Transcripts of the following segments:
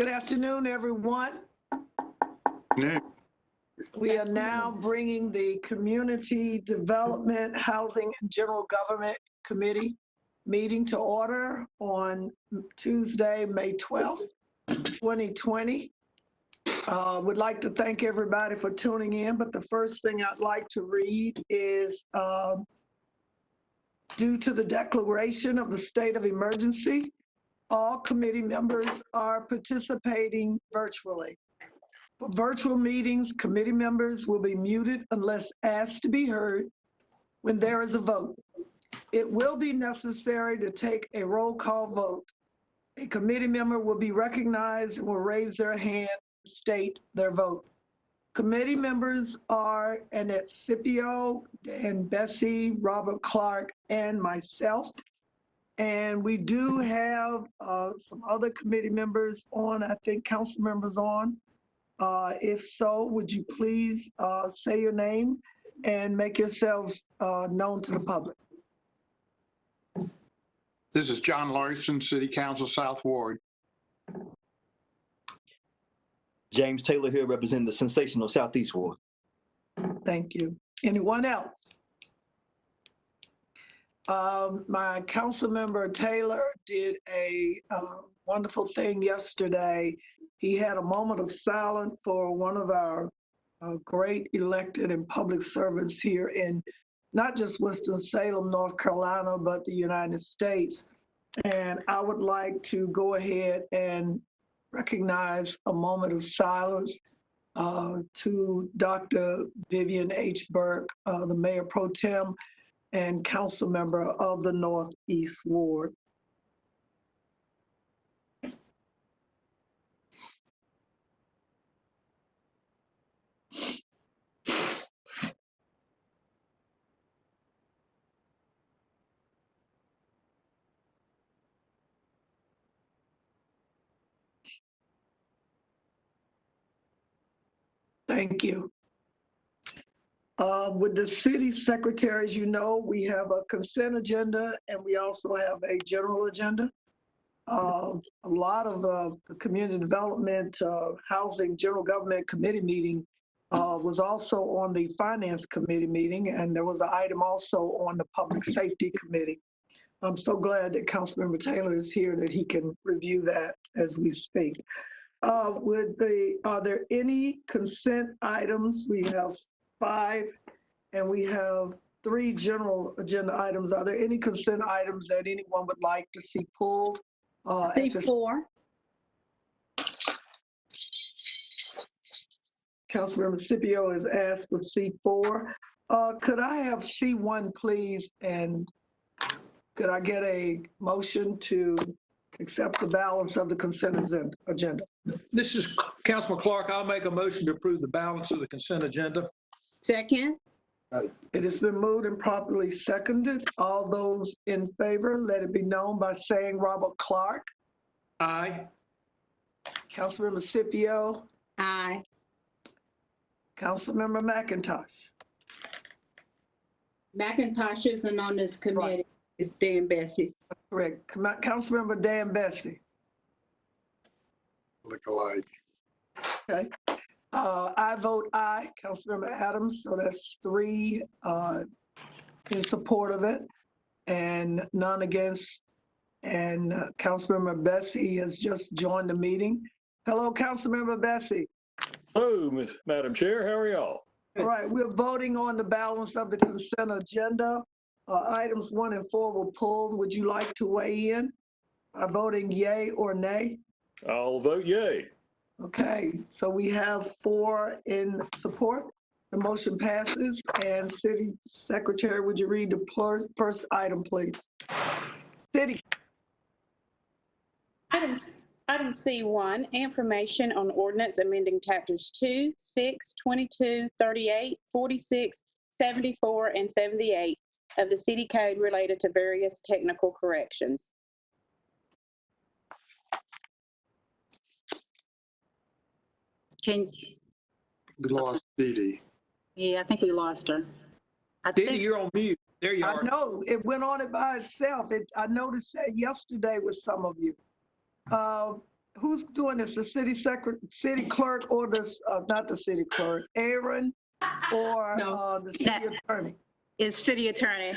Good afternoon, everyone. We are now bringing the Community Development, Housing, and General Government Committee meeting to order on Tuesday, May 12th, 2020. Would like to thank everybody for tuning in, but the first thing I'd like to read is due to the declaration of the state of emergency, all committee members are participating virtually. For virtual meetings, committee members will be muted unless asked to be heard when there is a vote. It will be necessary to take a roll call vote. A committee member will be recognized and will raise their hand to state their vote. Committee members are Annette Scipio and Bessie, Robert Clark, and myself. And we do have some other committee members on, I think council members on. If so, would you please say your name and make yourselves known to the public? This is John Larson, City Council, South Ward. James Taylor here, representing the sensational Southeast Ward. Thank you. Anyone else? My council member Taylor did a wonderful thing yesterday. He had a moment of silence for one of our great elected and public servants here in not just Winston-Salem, North Carolina, but the United States. And I would like to go ahead and recognize a moment of silence to Dr. Vivian H. Burke, the Mayor Pro Tem and council member of the Northeast Ward. Thank you. With the city secretaries, you know, we have a consent agenda and we also have a general agenda. A lot of the community development, housing, general government committee meeting was also on the finance committee meeting, and there was an item also on the public safety committee. I'm so glad that Councilmember Taylor is here that he can review that as we speak. Are there any consent items? We have 5 and we have 3 general agenda items. Are there any consent items that anyone would like to see pulled? C4. Councilmember Scipio has asked for C4. Could I have C1, please? And could I get a motion to accept the balance of the consent agenda? This is Councilman Clark. I'll make a motion to approve the balance of the consent agenda. Second. It has been moved and properly seconded. All those in favor, let it be known by saying Robert Clark. Aye. Councilmember Scipio. Aye. Councilmember McIntosh. McIntosh isn't on this committee. Right. It's Dan Bessie. Correct. Councilmember Dan Bessie. Look alike. Okay. I vote aye. Councilmember Adams, so that's 3 in support of it and none against. And Councilmember Bessie has just joined the meeting. Hello, Councilmember Bessie. Hello, Madam Chair. How are y'all? All right, we're voting on the balance of the consent agenda. Items 1 and 4 were pulled. Would you like to weigh in? Voting yay or nay? I'll vote yay. Okay, so we have 4 in support. The motion passes. And City Secretary, would you read the first item, please? City. Item C1, information on ordinance amending chapters 2, 6, 22, 38, 46, 74, and 78 of the city code related to various technical corrections. We lost Dee Dee. Yeah, I think we lost her. Dee Dee, you're on mute. There you are. I know, it went on it by itself. I noticed that yesterday with some of you. who's doing this? The city clerk or not the city clerk, Aaron or No. the city attorney? It's city attorney.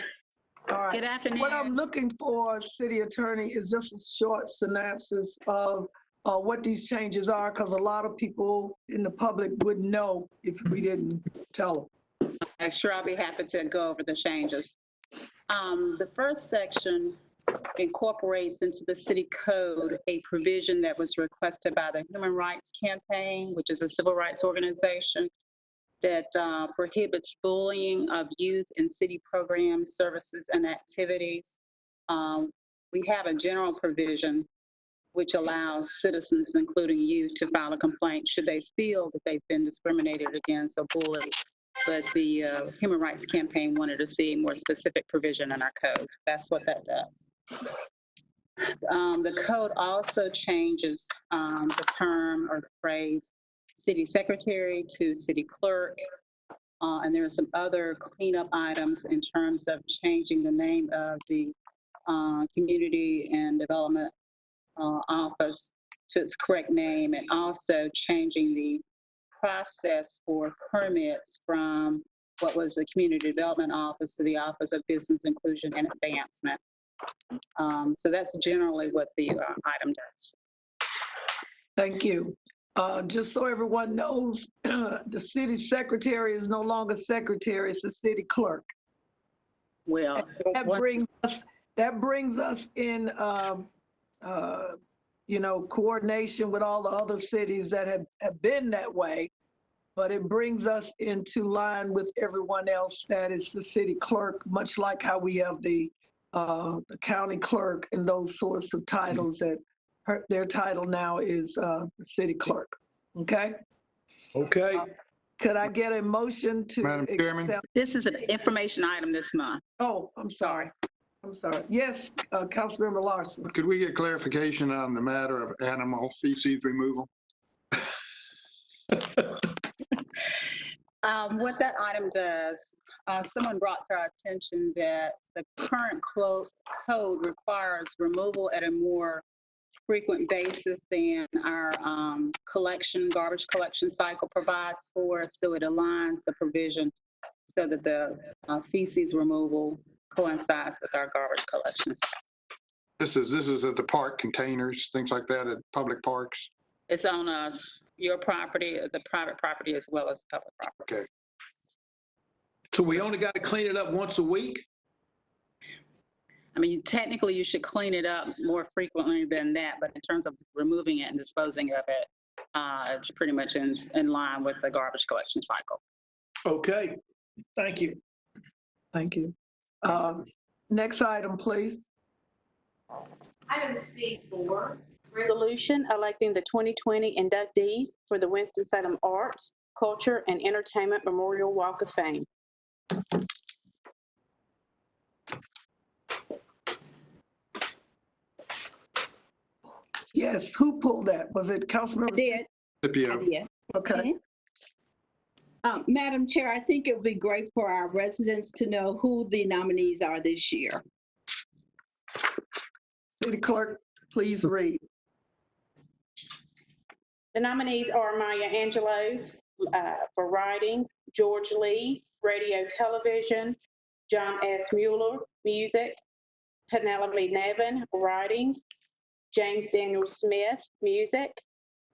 All right. Good afternoon. What I'm looking for, city attorney, is just a short synopsis of what these changes are, because a lot of people in the public wouldn't know if we didn't tell them. I'm sure I'll be happy to go over the changes. The first section incorporates into the city code a provision that was requested by the Human Rights Campaign, which is a civil rights organization that prohibits bullying of youth in city programs, services, and activities. We have a general provision which allows citizens, including youth, to file a complaint should they feel that they've been discriminated against or bullied. But the Human Rights Campaign wanted to see more specific provision in our codes. That's what that does. The code also changes the term or the phrase city secretary to city clerk. And there are some other cleanup items in terms of changing the name of the Community and Development Office to its correct name, and also changing the process for permits from what was the Community Development Office to the Office of Business Inclusion and Advancement. So that's generally what the item does. Thank you. Just so everyone knows, the city secretary is no longer secretary, it's the city clerk. Well, That brings us in, coordination with all the other cities that have been that way. But it brings us into line with everyone else that is the city clerk, much like how we have the county clerk and those sorts of titles that their title now is the city clerk. Okay? Okay. Could I get a motion to Madam Chairman? accept? this is an information item this month. Oh, I'm sorry. Yes, Councilmember Larson. Could we get clarification on the matter of animal feces removal? What that item does, someone brought to our attention that the current code requires removal at a more frequent basis than our garbage collection cycle provides for. So it aligns the provision so that the feces removal coincides with our garbage collections. This is at the park containers, things like that at public parks. It's on your property, the private property, as well as public property. Okay. So we only got to clean it up once a week? I mean, technically, you should clean it up more frequently than that, but in terms of removing it and disposing of it, it's pretty much in line with the garbage collection cycle. Okay. Thank you. Thank you. Next item, please. Item C4, resolution electing the 2020 inductees for the Winston-Salem Arts, Culture, and Entertainment Memorial Walk of Fame. Yes, who pulled that? Was it Councilmember? I did. Scipio. I did. Okay. Madam Chair, I think it would be great for our residents to know who the nominees are this year. City Clerk, please read. The nominees are Maya Angelou for writing, George Lee, radio television, John S. Mueller, music, Penelope Nevin, writing, James Daniel Smith, music,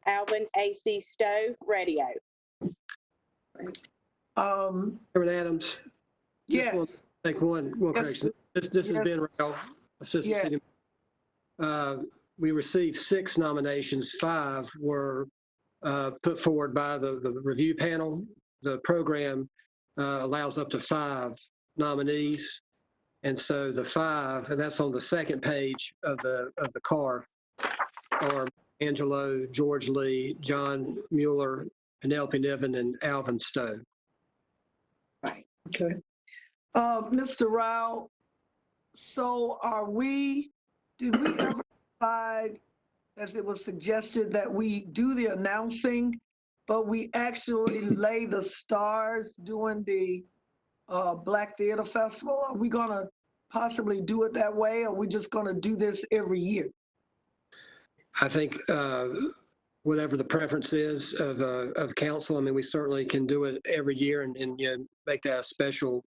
Alvin A.C. Stowe, radio. Chairman Adams. Yes. Just make one correction. This has been Ralph, Assistant Yeah. City. We received 6 nominations. 5 were put forward by the review panel. The program allows up to 5 nominees. And so the 5, and that's on the second page of the CARF, are Angelo, George Lee, John Mueller, Penelope Nevin, and Alvin Stowe. Okay. Mr. Rao, so did we ever decide, as it was suggested, that we do the announcing, but we actually lay the stars during the Black Theater Festival? Are we gonna possibly do it that way, or are we just gonna do this every year? I think whatever the preference is of council, I mean, we certainly can do it every year and make that a special,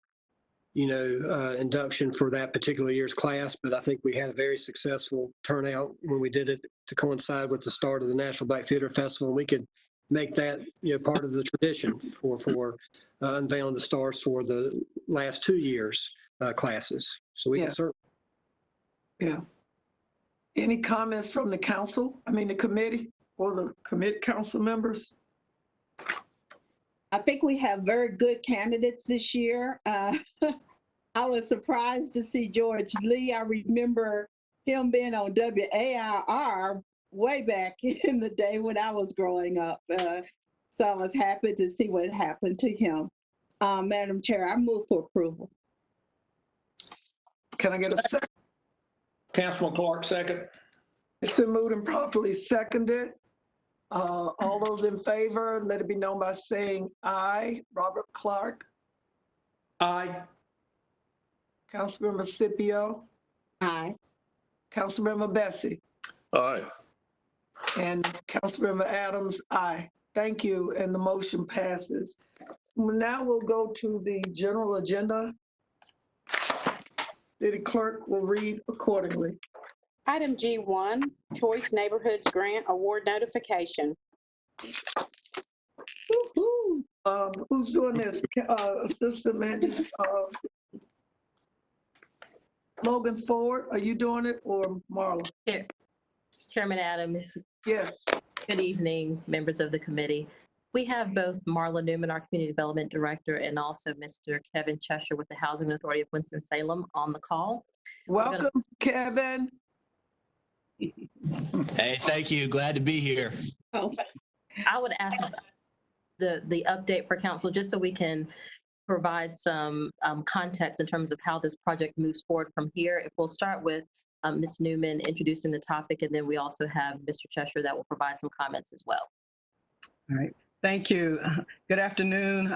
induction for that particular year's class. But I think we had a very successful turnout when we did it to coincide with the start of the National Black Theater Festival. And we could make that, part of the tradition for unveiling the stars for the last 2 years classes. So we can certainly. Yeah. Any comments from the council? I mean, the committee or the council members? I think we have very good candidates this year. I was surprised to see George Lee. I remember him being on WAIR way back in the day when I was growing up. So I was happy to see what happened to him. Madam Chair, I move for approval. Can I get a second? Councilman Clark, second. It's been moved and properly seconded. All those in favor, let it be known by saying aye. Robert Clark, Aye. Councilmember Scipio, Aye. Councilmember Bessie, Aye. and Councilmember Adams, aye. Thank you, and the motion passes. Now we'll go to the general agenda. City clerk will read accordingly. Item G1, Choice Neighborhoods Grant Award Notification. Woo-hoo. Who's doing this? Assistant Manager, Logan Ford, are you doing it, or Marla? Chairman Adams, Yes. good evening, members of the committee. We have both Marla Newman, our Community Development Director, and also Mr. Kevin Cheshire with the Housing Authority of Winston-Salem on the call. Welcome, Kevin. Hey, thank you. Glad to be here. Oh, I would ask the update for council, just so we can provide some context in terms of how this project moves forward from here. If we'll start with Ms. Newman introducing the topic, and then we also have Mr. Cheshire that will provide some comments as well. All right. Thank you. Good afternoon,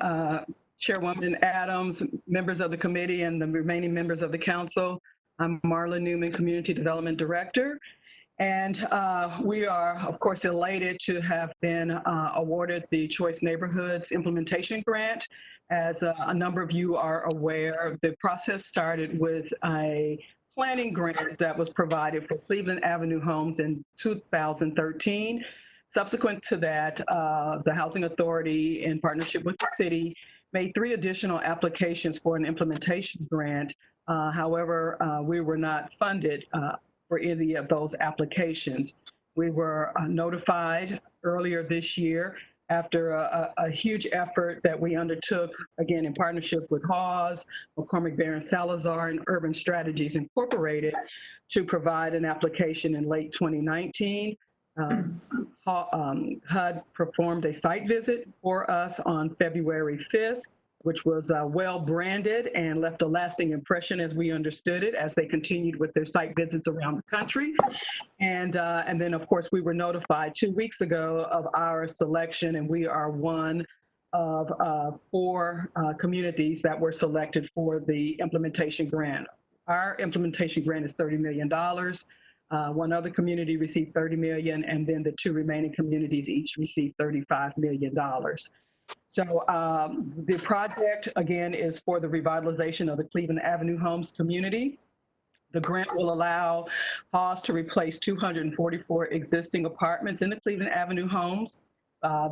Chairwoman Adams, members of the committee, and the remaining members of the council. I'm Marla Newman, Community Development Director. And we are, of course, elated to have been awarded the Choice Neighborhoods Implementation Grant. As a number of you are aware, the process started with a planning grant that was provided for Cleveland Avenue homes in 2013. Subsequent to that, the Housing Authority, in partnership with the city, made 3 additional applications for an implementation grant. However, we were not funded for any of those applications. We were notified earlier this year after a huge effort that we undertook, again, in partnership with Hawes, McCormick Barron Salazar, and Urban Strategies Incorporated, to provide an application in late 2019. HUD performed a site visit for us on February 5th, which was well branded and left a lasting impression as we understood it, as they continued with their site visits around the country. And then, of course, we were notified 2 weeks ago of our selection, and we are one of 4 communities that were selected for the implementation grant. Our implementation grant is $30 million. One other community received $30 million, and then the 2 remaining communities each received $35 million. So the project, again, is for the revitalization of the Cleveland Avenue Homes community. The grant will allow Hawes to replace 244 existing apartments in the Cleveland Avenue Homes.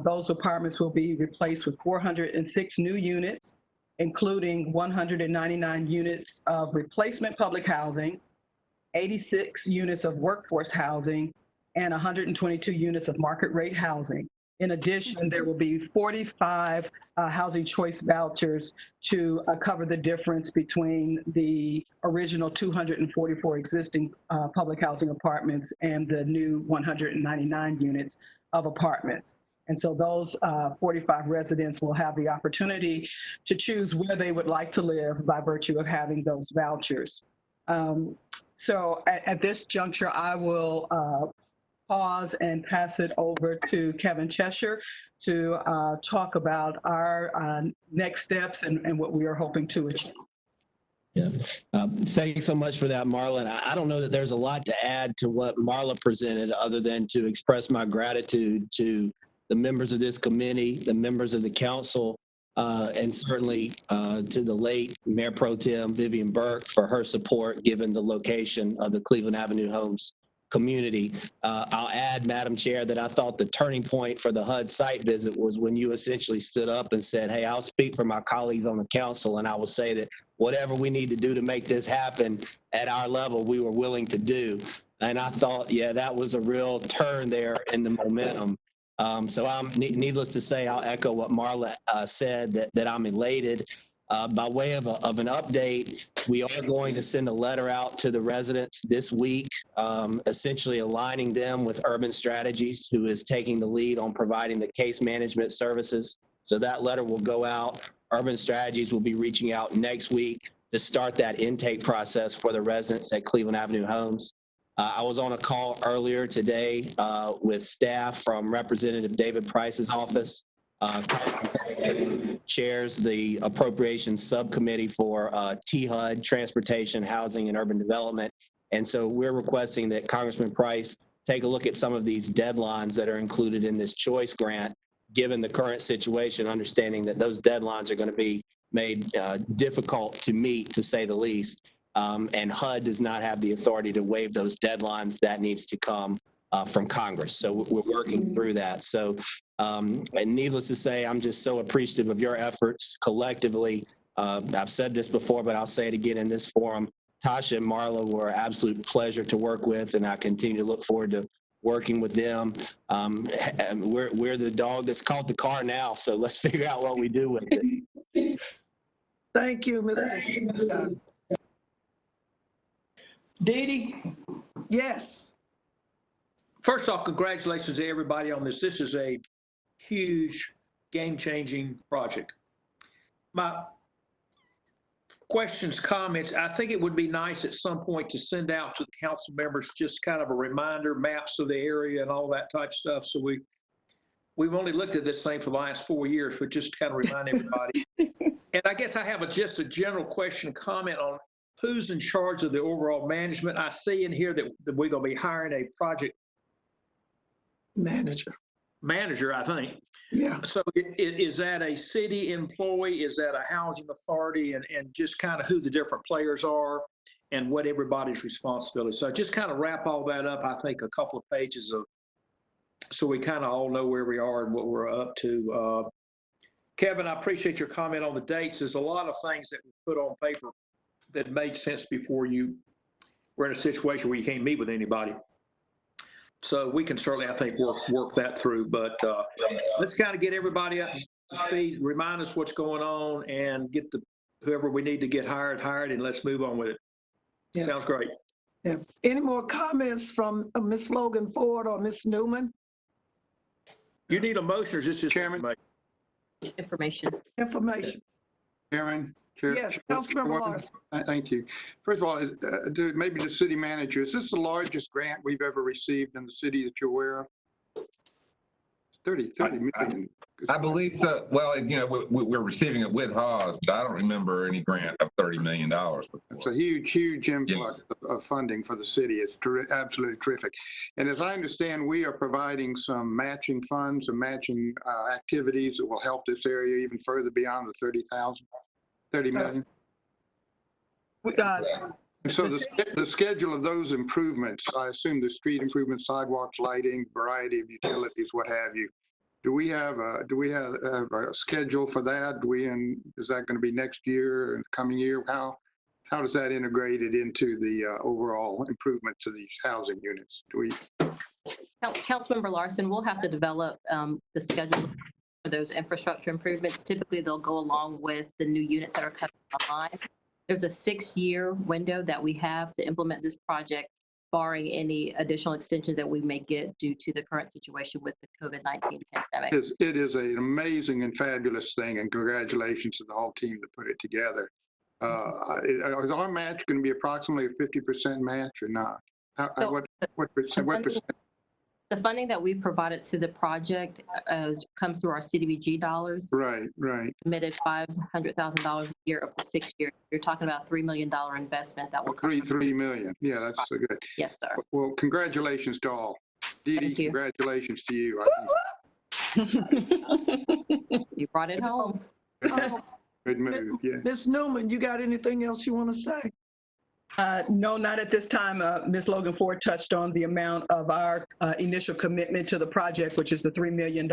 Those apartments will be replaced with 406 new units, including 199 units of replacement public housing, 86 units of workforce housing, and 122 units of market rate housing. In addition, there will be 45 housing choice vouchers to cover the difference between the original 244 existing public housing apartments and the new 199 units of apartments. And so those 45 residents will have the opportunity to choose where they would like to live by virtue of having those vouchers. So at this juncture, I will pause and pass it over to Kevin Cheshire to talk about our next steps and what we are hoping to achieve. Yeah. Thanks so much for that, Marla. I don't know that there's a lot to add to what Marla presented other than to express my gratitude to the members of this committee, the members of the council, and certainly to the late Mayor Pro Tem Vivian Burke for her support given the location of the Cleveland Avenue Homes community. I'll add, Madam Chair, that I thought the turning point for the HUD site visit was when you essentially stood up and said, hey, I'll speak for my colleagues on the council, and I will say that whatever we need to do to make this happen at our level, we were willing to do. And I thought, yeah, that was a real turn there in the momentum. So needless to say, I'll echo what Marla said, that I'm elated. By way of an update, we are going to send a letter out to the residents this week, essentially aligning them with Urban Strategies, who is taking the lead on providing the case management services. So that letter will go out. Urban Strategies will be reaching out next week to start that intake process for the residents at Cleveland Avenue Homes. I was on a call earlier today with staff from Representative David Price's office. Chairs the Appropriations Subcommittee for THUD, Transportation, Housing, and Urban Development. And so we're requesting that Congressman Price take a look at some of these deadlines that are included in this choice grant, given the current situation, understanding that those deadlines are going to be made difficult to meet, to say the least. And HUD does not have the authority to waive those deadlines. That needs to come from Congress. So we're working through that. So and needless to say, I'm just so appreciative of your efforts collectively. I've said this before, but I'll say it again in this forum. Tasha and Marla were an absolute pleasure to work with, and I continue to look forward to working with them. We're the dog that's caught the car now, so let's figure out what we do with it. Thank you, Mr. Dee Dee, Yes. first off, congratulations to everybody on this. This is a huge, game-changing project. My questions, comments, I think it would be nice at some point to send out to the council members just kind of a reminder, maps of the area and all that type of stuff. So we've only looked at this thing for the last 4 years, but just to kind of remind everybody. And I guess I have just a general question, comment on who's in charge of the overall management. I see in here that we're going to be hiring a project manager, I think. Yeah. So is that a city employee? Is that a housing authority? And just kind of who the different players are and what everybody's responsibility. So just kind of wrap all that up, I think a couple of pages of, so we kind of all know where we are and what we're up to. Kevin, I appreciate your comment on the dates. There's a lot of things that we put on paper that made sense before you were in a situation where you can't meet with anybody. So we can certainly, I think, work that through. But let's kind of get everybody up to speed, remind us what's going on, and get whoever we need to get hired, and let's move on with it. Yeah. Sounds great. Yeah. Any more comments from Ms. Logan Ford or Ms. Newman? You need a motion, or is this just Chairman? Information. Chairman? Yes, Councilmember Larson. Thank you. First of all, maybe the city manager, is this the largest grant we've ever received in the city that you're aware of? 30 million. I believe so. Well, you know, we're receiving it with Haas, but I don't remember any grant of $30 million before. It's a huge influx of funding for the city. It's absolutely terrific. And as I understand, we are providing some matching funds and matching activities that will help this area even further beyond the 30 million. So the schedule of those improvements, I assume the street improvements, sidewalks, lighting, variety of utilities, what have you. Do we have a schedule for that? Is that going to be next year, coming year? How does that integrated into the overall improvement to these housing units? Councilmember Larson, we'll have to develop the schedule for those infrastructure improvements. Typically, they'll go along with the new units that are coming online. There's a 6-year window that we have to implement this project, barring any additional extensions that we may get due to the current situation with the COVID-19 pandemic. It is an amazing and fabulous thing, and congratulations to the whole team that put it together. Is our match going to be approximately a 50% match or not? What percent? The funding that we've provided to the project comes through our CDBG dollars. Right, right. Committed $500,000 a year over 6 years. You're talking about $3 million investment that will come. 3 million. Yeah, that's so good. Yes, sir. Well, congratulations to all. Dee Dee, Thank you. congratulations to you. You brought it home. Good move, yeah. Ms. Newman, you got anything else you want to say? No, not at this time. Ms. Logan Ford touched on the amount of our initial commitment to the project, which is the $3 million.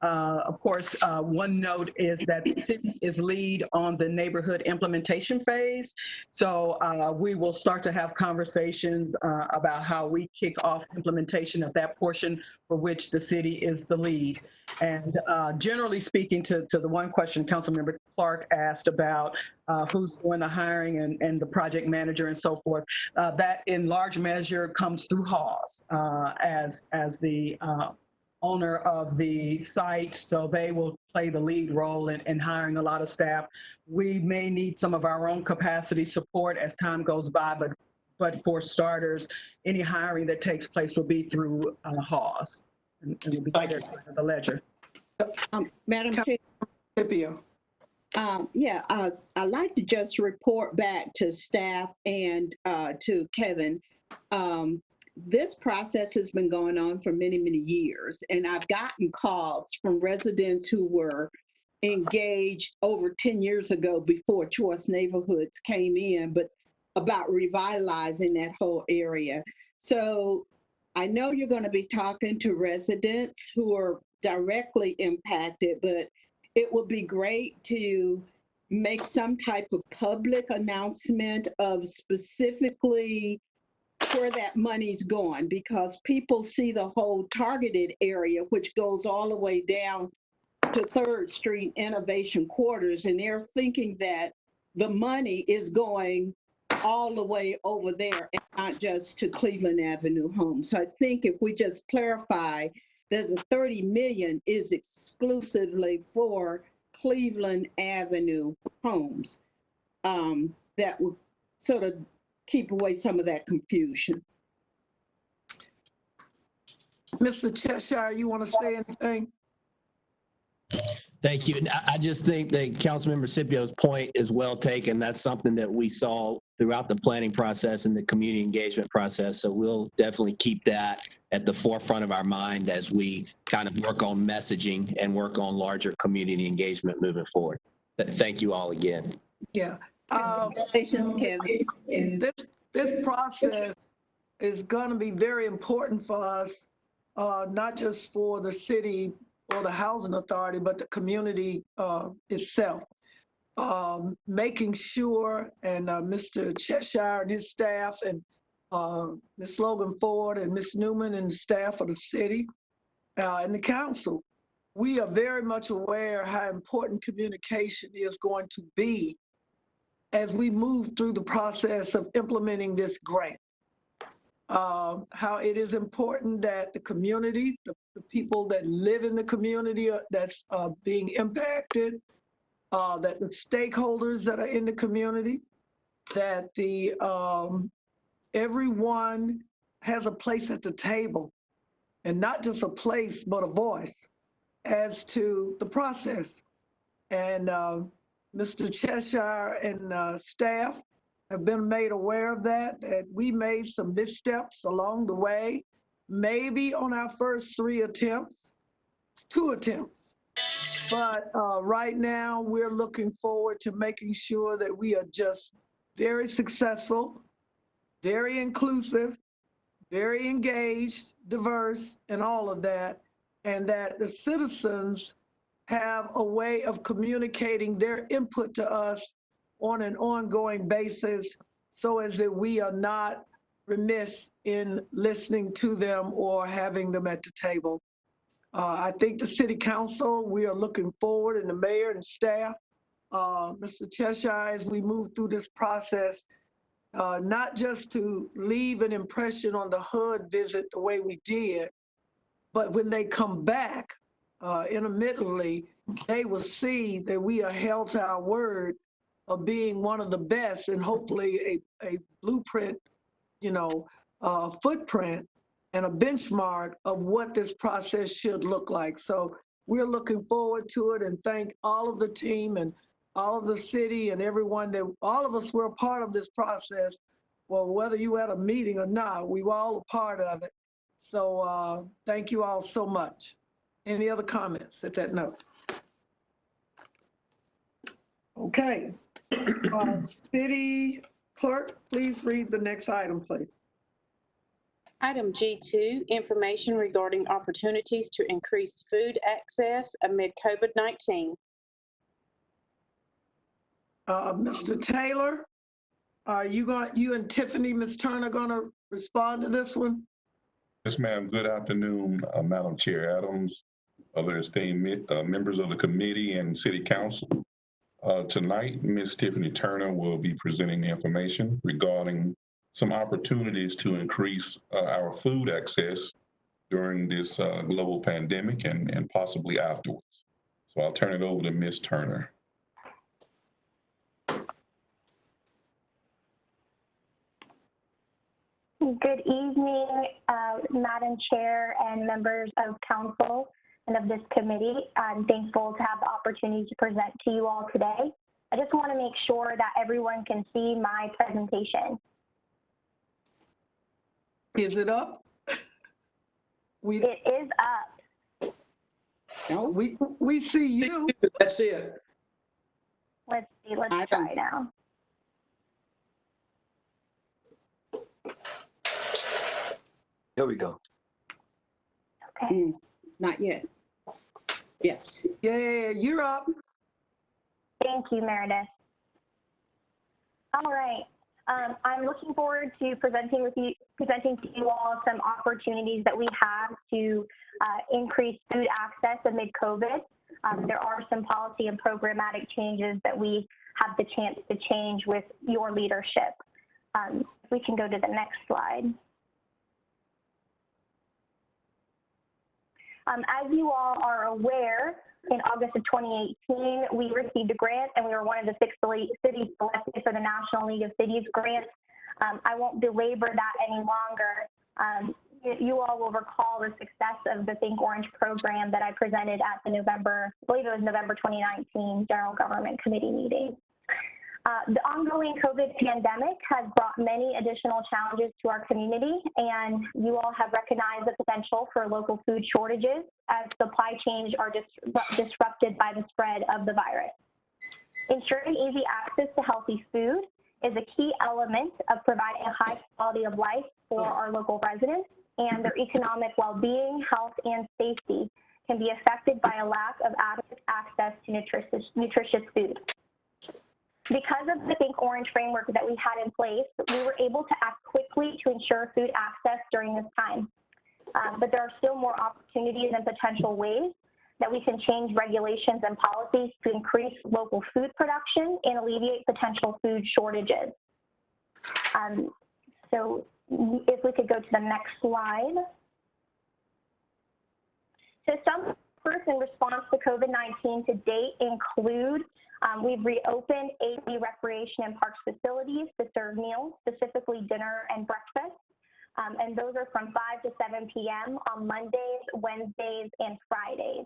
Of course, one note is that the city is lead on the neighborhood implementation phase. So we will start to have conversations about how we kick off implementation of that portion for which the city is the lead. And generally speaking, to the one question Councilmember Clark asked about who's doing the hiring and the project manager and so forth, that in large measure comes through Hawes as the owner of the site. So they will play the lead role in hiring a lot of staff. We may need some of our own capacity support as time goes by, but for starters, any hiring that takes place will be through Hawes. And will be on the ledger. Madam Chair. Yeah, I'd like to just report back to staff and to Kevin. This process has been going on for many, many years, and I've gotten calls from residents who were engaged over 10 years ago before Choice Neighborhoods came in, but about revitalizing that whole area. So I know you're going to be talking to residents who are directly impacted, but it would be great to make some type of public announcement of specifically where that money's going, because people see the whole targeted area, which goes all the way down to 3rd Street Innovation Quarters, and they're thinking that the money is going all the way over there and not just to Cleveland Avenue homes. So I think if we just clarify that the 30 million is exclusively for Cleveland Avenue homes, that would sort of keep away some of that confusion. Mr. Cheshire, you want to say anything? Thank you. And I just think that Councilmember Scipio's point is well taken. That's something that we saw throughout the planning process and the community engagement process. So we'll definitely keep that at the forefront of our mind as we kind of work on messaging and work on larger community engagement moving forward. Thank you all again. Yeah. Congratulations, Kevin. This process is going to be very important for us, not just for the city or the housing authority, but the community itself. Making sure, and Mr. Cheshire and his staff, and Ms. Logan Ford and Ms. Newman and the staff of the city and the council, we are very much aware how important communication is going to be as we move through the process of implementing this grant. How it is important that the community, the people that live in the community that's being impacted, that the stakeholders that are in the community, that the everyone has a place at the table, and not just a place, but a voice as to the process. And Mr. Cheshire and staff have been made aware of that we made some missteps along the way, maybe on our first 2 attempts. But right now, we're looking forward to making sure that we are just very successful, very inclusive, very engaged, diverse, and all of that, and that the citizens have a way of communicating their input to us on an ongoing basis, so as that we are not remiss in listening to them or having them at the table. I think the city council, we are looking forward, and the mayor and staff, Mr. Cheshire, as we move through this process, not just to leave an impression on the HUD visit the way we did, but when they come back intermittently, they will see that we are held to our word of being one of the best, and hopefully a blueprint, footprint and a benchmark of what this process should look like. So we're looking forward to it and thank all of the team and all of the city and everyone that, all of us were a part of this process. Well, whether you had a meeting or not, we were all a part of it. So thank you all so much. Any other comments at that note? Okay. City clerk, please read the next item, please. Item G2, information regarding opportunities to increase food access amid COVID-19. Mr. Taylor, are you and Tiffany, Ms. Turner, going to respond to this one? Yes, ma'am. Good afternoon, Madam Chair Adams, other esteemed members of the committee and City Council. Tonight, Ms. Tiffany Turner will be presenting the information regarding some opportunities to increase our food access during this global pandemic and possibly afterwards. So I'll turn it over to Ms. Turner. Good evening, Madam Chair and members of Council and of this committee. I'm thankful to have the opportunity to present to you all today. I just want to make sure that everyone can see my presentation. Is it up? It is up. No. We see you. That's it. Let's see, let's try now. There we go. Okay. Not yet. Yes. Yeah, you're up. Thank you, Meredith. All right. I'm looking forward to presenting to you all some opportunities that we have to increase food access amid COVID. There are some policy and programmatic changes that we have the chance to change with your leadership. If we can go to the next slide. As you all are aware, in August of 2018, we received a grant and we were one of the 6 cities selected for the National League of Cities grant. I won't belabor that any longer. You all will recall the success of the Think Orange program that I presented at the November 2019 General Government Committee meeting. The ongoing COVID pandemic has brought many additional challenges to our community, and you all have recognized the potential for local food shortages as supply chains are disrupted by the spread of the virus. Ensuring easy access to healthy food is a key element of providing a high quality of life for our local residents, and their economic well-being, health, and safety can be affected by a lack of adequate access to nutritious food. Because of the Think Orange framework that we had in place, we were able to act quickly to ensure food access during this time. But there are still more opportunities and potential ways that we can change regulations and policies to increase local food production and alleviate potential food shortages. So if we could go to the next slide. So some efforts in response to COVID-19 to date include we've reopened 80 recreation and parks facilities to serve meals, specifically dinner and breakfast. And those are from 5 to 7 p.m. on Mondays, Wednesdays, and Fridays.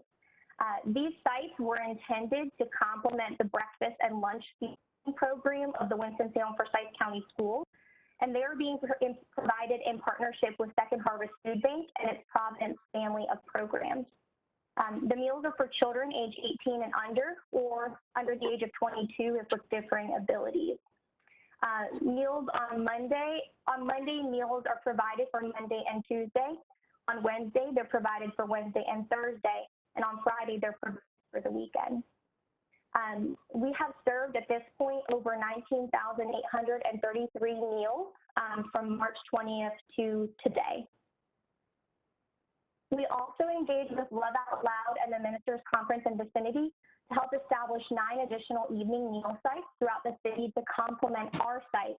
These sites were intended to complement the breakfast and lunch feeding program of the Winston-Salem Forsyth County Schools. And they are being provided in partnership with Second Harvest Food Bank and its Providence family of programs. The meals are for children age 18 and under, or under the age of 22 if with differing abilities. Meals on Monday, meals are provided for Monday and Tuesday. On Wednesday, they're provided for Wednesday and Thursday. And on Friday, they're provided for the weekend. We have served at this point over 19,833 meals from March 20th to today. We also engaged with Love Out Loud and the Ministers Conference and Vicinity to help establish 9 additional evening meal sites throughout the city to complement our sites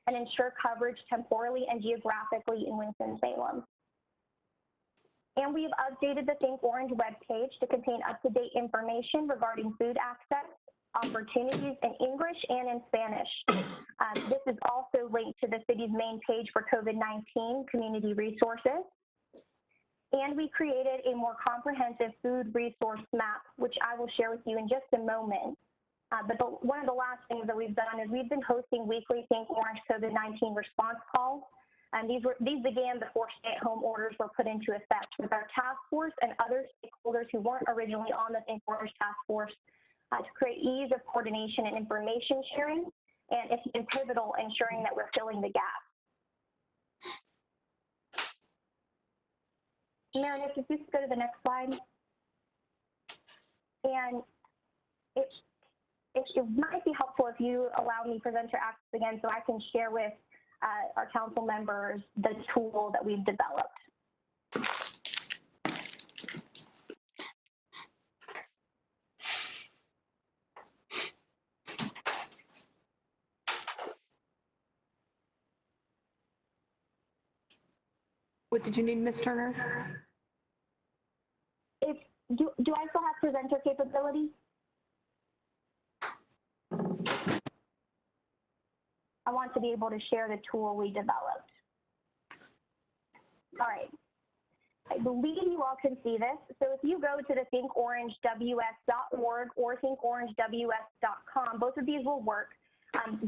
and ensure coverage temporally and geographically in Winston-Salem. And we've updated the Think Orange webpage to contain up-to-date information regarding food access, opportunities in English and in Spanish. This is also linked to the city's main page for COVID-19 community resources, And we created a more comprehensive food resource map, which I will share with you in just a moment. But one of the last things that we've done is we've been hosting weekly Think Orange COVID-19 response calls. And these began before stay-at-home orders were put into effect with our task force and other stakeholders who weren't originally on the Think Orange task force to create ease of coordination and information sharing. And it's been pivotal in ensuring that we're filling the gap. Meredith, if you could go to the next slide. And it might be helpful if you allow me presenter access again so I can share with our council members the tool that we've developed. What did you need, Ms. Turner? Do I still have presenter capability? I want to be able to share the tool we developed. All right. I believe you all can see this. So if you go to the thinkorangews.org or thinkorangews.com, both of these will work.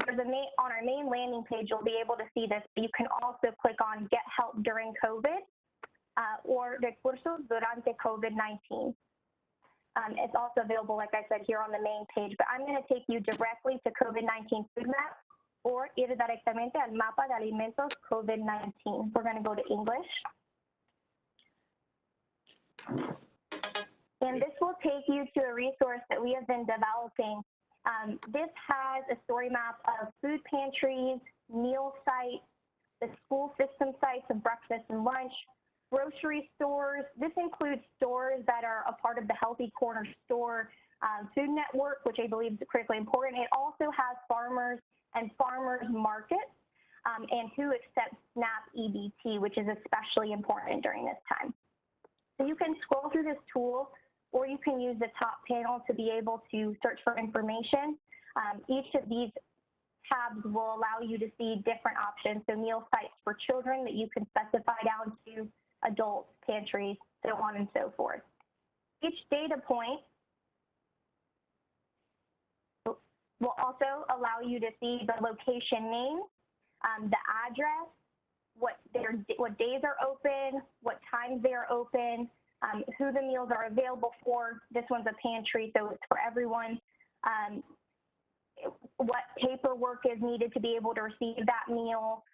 There's on our main landing page, you'll be able to see this. You can also click on Get Help During COVID or Recursos Durante COVID-19. It's also available, like I said, here on the main page, but I'm going to take you directly to COVID-19 food map or ir directamente al mapa de alimentos COVID-19. We're going to go to English. And this will take you to a resource that we have been developing. This has a story map of food pantries, meal sites, the school system sites of breakfast and lunch, grocery stores. This includes stores that are a part of the Healthy Corner Store food network, which I believe is critically important. It also has farmers and farmers markets and who accepts SNAP EBT, which is especially important during this time. So you can scroll through this tool, or you can use the top panel to be able to search for information. Each of these tabs will allow you to see different options. So meal sites for children that you can specify down to adults, pantries, so on and so forth. Each data point will also allow you to see the location name, the address, what days are open, what times they are open, who the meals are available for. This one's a pantry, so it's for everyone. What paperwork is needed to be able to receive that meal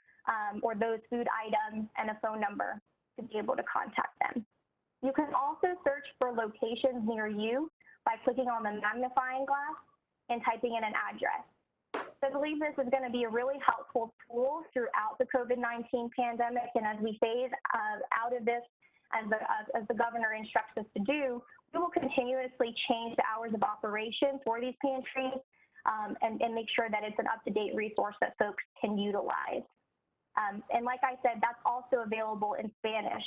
or those food items, and a phone number to be able to contact them. You can also search for locations near you by clicking on the magnifying glass and typing in an address. So I believe this is going to be a really helpful tool throughout the COVID-19 pandemic, and as we phase out of this, as the governor instructs us to do, we will continuously change the hours of operation for these pantries and make sure that it's an up-to-date resource that folks can utilize. And like I said, that's also available in Spanish.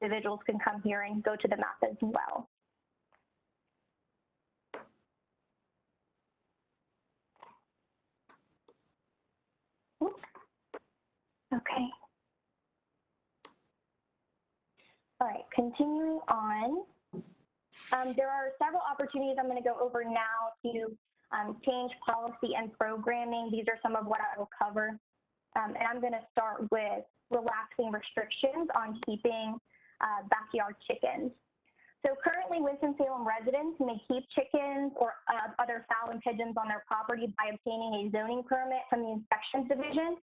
Individuals can come here and go to the map as well. Oops. Okay. All right, continuing on. There are several opportunities I'm going to go over now to change policy and programming. These are some of what I will cover. And I'm going to start with relaxing restrictions on keeping backyard chickens. So currently, Winston-Salem residents may keep chickens or other fowl and pigeons on their property by obtaining a zoning permit from the inspections division.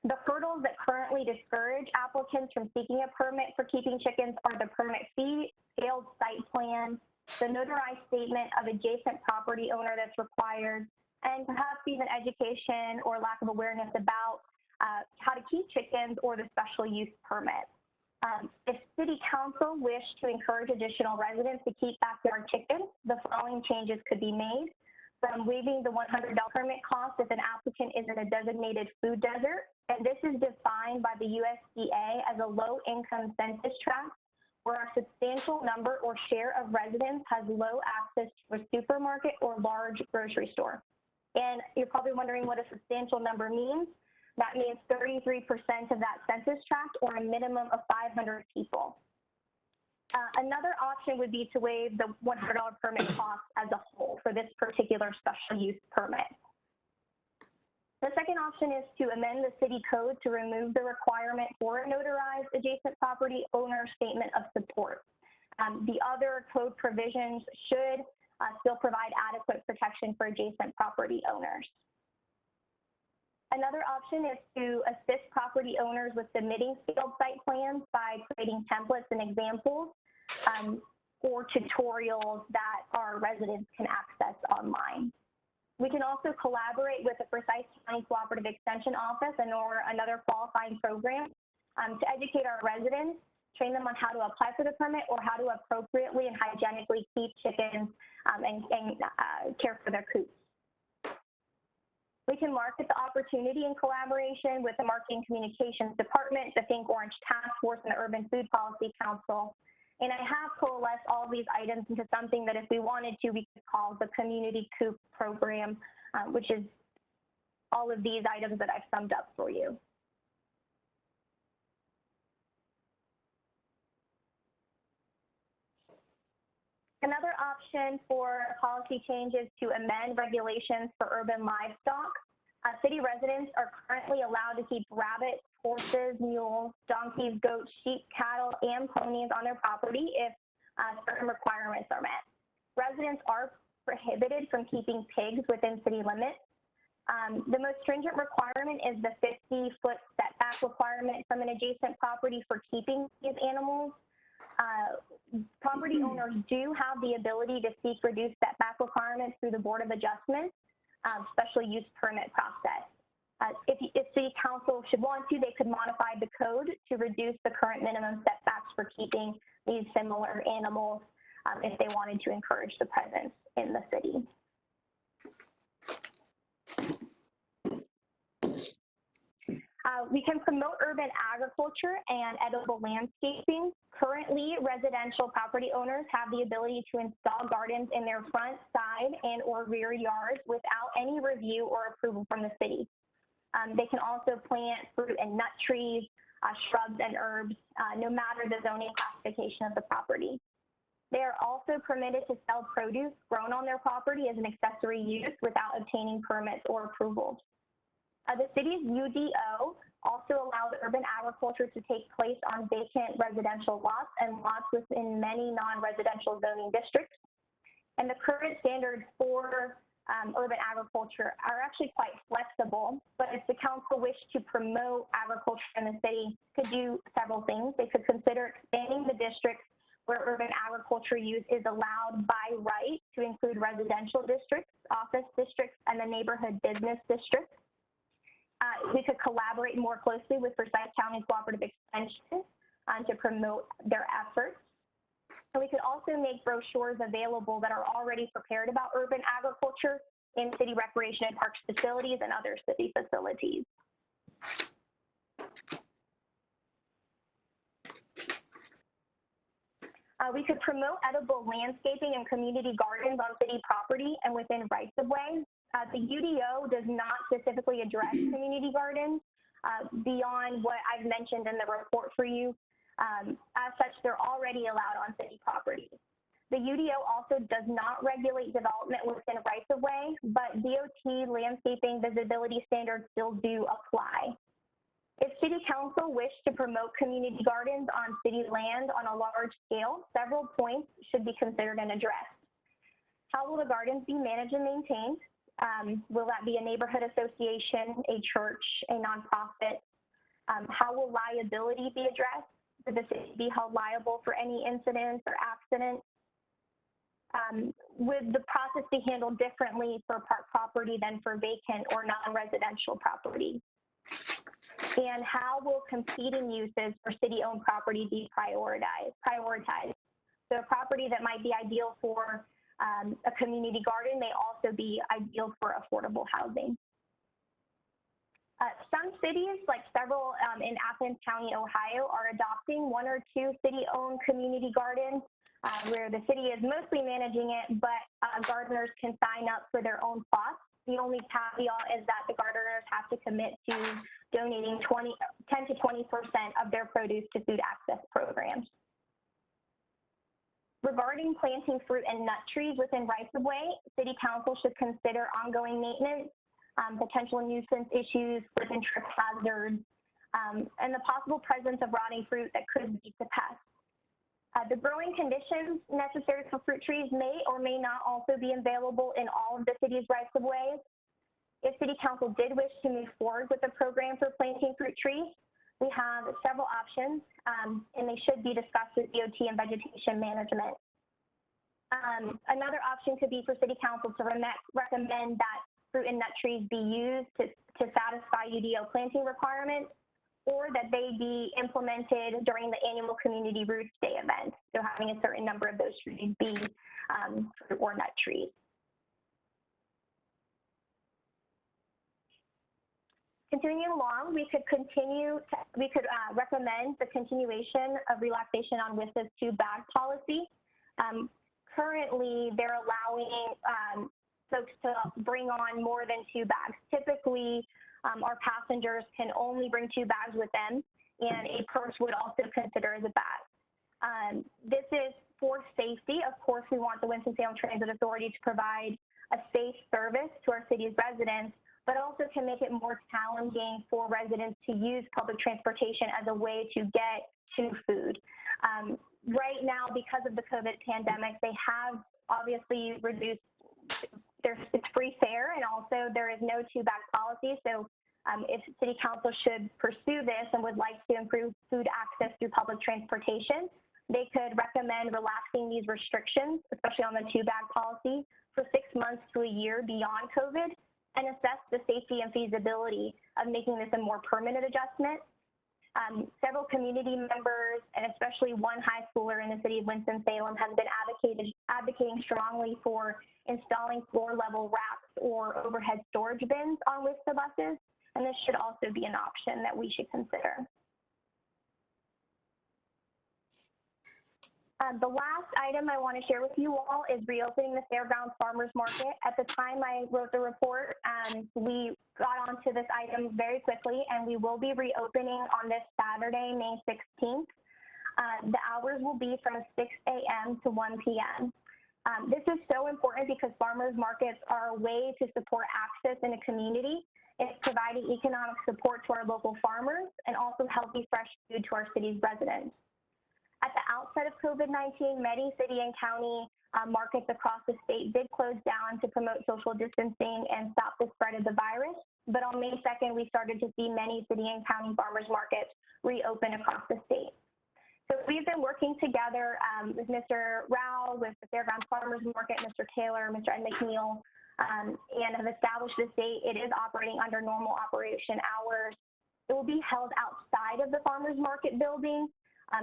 The hurdles that currently discourage applicants from seeking a permit for keeping chickens are the permit fee, scaled site plan, the notarized statement of adjacent property owner that's required, and perhaps even education or lack of awareness about how to keep chickens or the special use permit. If City Council wish to encourage additional residents to keep backyard chickens, the following changes could be made. From waiving the $100 permit cost if an applicant is in a designated food desert, and this is defined by the USDA as a low-income census tract where a substantial number or share of residents has low access to a supermarket or large grocery store. And you're probably wondering what a substantial number means. That means 33% of that census tract, or a minimum of 500 people. Another option would be to waive the $100 permit cost as a whole for this particular special use permit. The second option is to amend the city code to remove the requirement for a notarized adjacent property owner statement of support. The other code provisions should still provide adequate protection for adjacent property owners. Another option is to assist property owners with submitting scaled site plans by creating templates and examples or tutorials that our residents can access online. We can also collaborate with the Forsyth County Cooperative Extension Office or another qualifying program to educate our residents, train them on how to apply for the permit or how to appropriately and hygienically keep chickens and care for their coops. We can market the opportunity in collaboration with the Marketing Communications Department, the Think Orange Task Force, and the Urban Food Policy Council. And I have coalesced all these items into something that if we wanted to, we could call the Community Coop Program, which is all of these items that I've summed up for you. Another option for policy change is to amend regulations for urban livestock. City residents are currently allowed to keep rabbits, horses, mules, donkeys, goats, sheep, cattle, and ponies on their property if certain requirements are met. Residents are prohibited from keeping pigs within city limits. The most stringent requirement is the 50-foot setback requirement from an adjacent property for keeping these animals. Property owners do have the ability to seek reduced setback requirements through the Board of Adjustment special use permit process. If City Council should want to, they could modify the code to reduce the current minimum setbacks for keeping these similar animals if they wanted to encourage the presence in the city. We can promote urban agriculture and edible landscaping. Currently, residential property owners have the ability to install gardens in their front, side, and or rear yards without any review or approval from the city. They can also plant fruit and nut trees, shrubs and herbs, no matter the zoning classification of the property. They are also permitted to sell produce grown on their property as an accessory use without obtaining permits or approvals. The city's UDO also allows urban agriculture to take place on vacant residential lots and lots within many non-residential zoning districts. And the current standards for urban agriculture are actually quite flexible, but if the council wished to promote agriculture in the city, could do several things. They could consider expanding the districts where urban agriculture use is allowed by right to include residential districts, office districts, and the neighborhood business districts. We could collaborate more closely with Forsyth County Cooperative Extension to promote their efforts. And we could also make brochures available that are already prepared about urban agriculture in city recreation and parks facilities and other city facilities. We could promote edible landscaping and community gardens on city property and within rights-of-way. The UDO does not specifically address community gardens beyond what I've mentioned in the report for you. As such, they're already allowed on city property. The UDO also does not regulate development within rights-of-way, but DOT landscaping visibility standards still do apply. If City Council wished to promote community gardens on city land on a large scale, several points should be considered and addressed. How will the gardens be managed and maintained? Will that be a neighborhood association, a church, a nonprofit? How will liability be addressed? Will the city be held liable for any incidents or accidents? Would the process be handled differently for park property than for vacant or non-residential property? And how will competing uses for city-owned property be prioritized? So a property that might be ideal for a community garden may also be ideal for affordable housing. Some cities, like several in Athens County, Ohio, are adopting 1 or 2 city-owned community gardens where the city is mostly managing it, but gardeners can sign up for their own plots The only caveat is that the gardeners have to commit to donating 10 to 20% of their produce to food access programs. Regarding planting fruit and nut trees within rights-of-way, City Council should consider ongoing maintenance, potential nuisance issues, slip and trip hazards, and the possible presence of rotting fruit that could lead to pests. The growing conditions necessary for fruit trees may or may not also be available in all of the city's rights-of-way. If City Council did wish to move forward with a program for planting fruit trees, we have several options, and they should be discussed with DOT and vegetation management. Another option could be for City Council to recommend that fruit and nut trees be used to satisfy UDO planting requirements, or that they be implemented during the annual Community Roots Day event. So having a certain number of those trees be fruit or nut trees. Continuing along, we could recommend the continuation of relaxation on WISDA's 2-bag policy. Currently, they're allowing folks to bring on more than 2 bags. Typically, our passengers can only bring 2 bags with them, and a purse would also consider as a bag. This is for safety. Of course, we want the Winston-Salem Transit Authority to provide a safe service to our city's residents, but also can make it more challenging for residents to use public transportation as a way to get to food. Right now, because of the COVID pandemic, they have obviously reduced it's free fare, and also there is no 2-bag policy. So if City Council should pursue this and would like to improve food access through public transportation, they could recommend relaxing these restrictions, especially on the 2-bag policy, for 6 months to a year beyond COVID, and assess the safety and feasibility of making this a more permanent adjustment. Several community members, and especially one high schooler in the city of Winston-Salem, has been advocating strongly for installing floor-level racks or overhead storage bins on WISTA buses, and this should also be an option that we should consider. The last item I want to share with you all is reopening the Fairgrounds Farmers Market. At the time I wrote the report, we got onto this item very quickly, and we will be reopening on this Saturday, May 16th. The hours will be from 6 a.m. to 1 p.m. This is so important because farmers markets are a way to support access in a community. It's providing economic support to our local farmers and also healthy, fresh food to our city's residents. At the outset of COVID-19, many city and county markets across the state did close down to promote social distancing and stop the spread of the virus. But on May 2nd, we started to see many city and county farmers markets reopen across the state. So we've been working together with Mr. Rao, with the Fairgrounds Farmers Market, Mr. Taylor, Mr. Ed McNeil, and have established this date. It is operating under normal operation hours. It will be held outside of the farmers market building,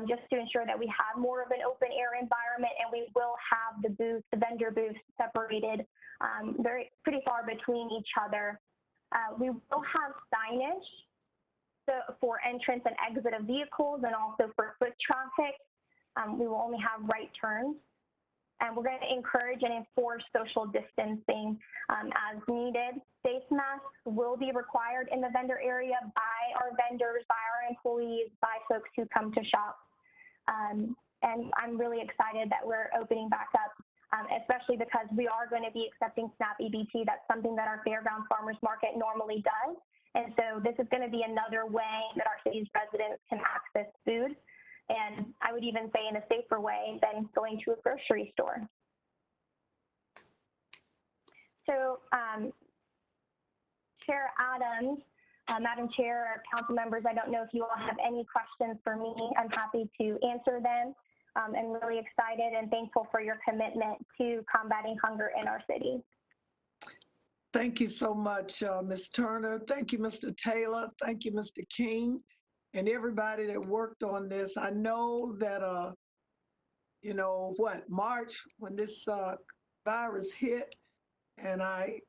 just to ensure that we have more of an open air environment, and we will have the booths, the vendor booths, separated pretty far between each other. We will have signage for entrance and exit of vehicles, and also for foot traffic. We will only have right turns, and we're going to encourage and enforce social distancing as needed. Face masks will be required in the vendor area by our vendors, by our employees, by folks who come to shop. And I'm really excited that we're opening back up, especially because we are going to be accepting SNAP EBT. That's something that our Fairgrounds Farmers Market normally does. And so this is going to be another way that our city's residents can access food. And I would even say in a safer way than going to a grocery store. So Chair Adams, Madam Chair, council members, I don't know if you all have any questions for me. I'm happy to answer them. I'm really excited and thankful for your commitment to combating hunger in our city. Thank you so much, Ms. Turner. Thank you, Mr. Taylor. Thank you, Mr. King, and everybody that worked on this. I know that, March, when this virus hit, and I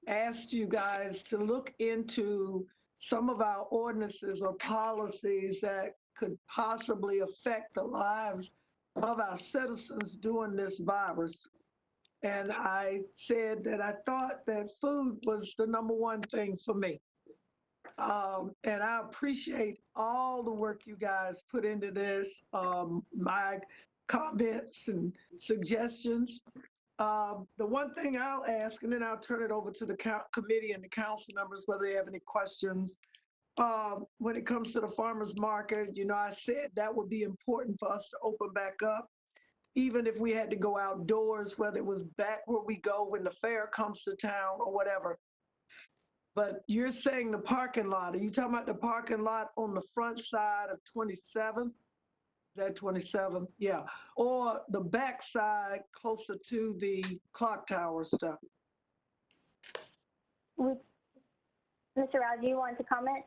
asked you guys to look into some of our ordinances or policies that could possibly affect the lives of our citizens during this virus. And I said that I thought that food was the number one thing for me. And I appreciate all the work you guys put into this, my comments and suggestions. The one thing I'll ask, and then I'll turn it over to the committee and the council members, whether they have any questions. When it comes to the farmer's market, you know, I said that would be important for us to open back up, even if we had to go outdoors, whether it was back where we go when the fair comes to town or whatever. But you're saying the parking lot, are you talking about the parking lot on the front side of 27? That 27, yeah. Or the back side closer to the clock tower stuff? Mr. Rao, do you want to comment?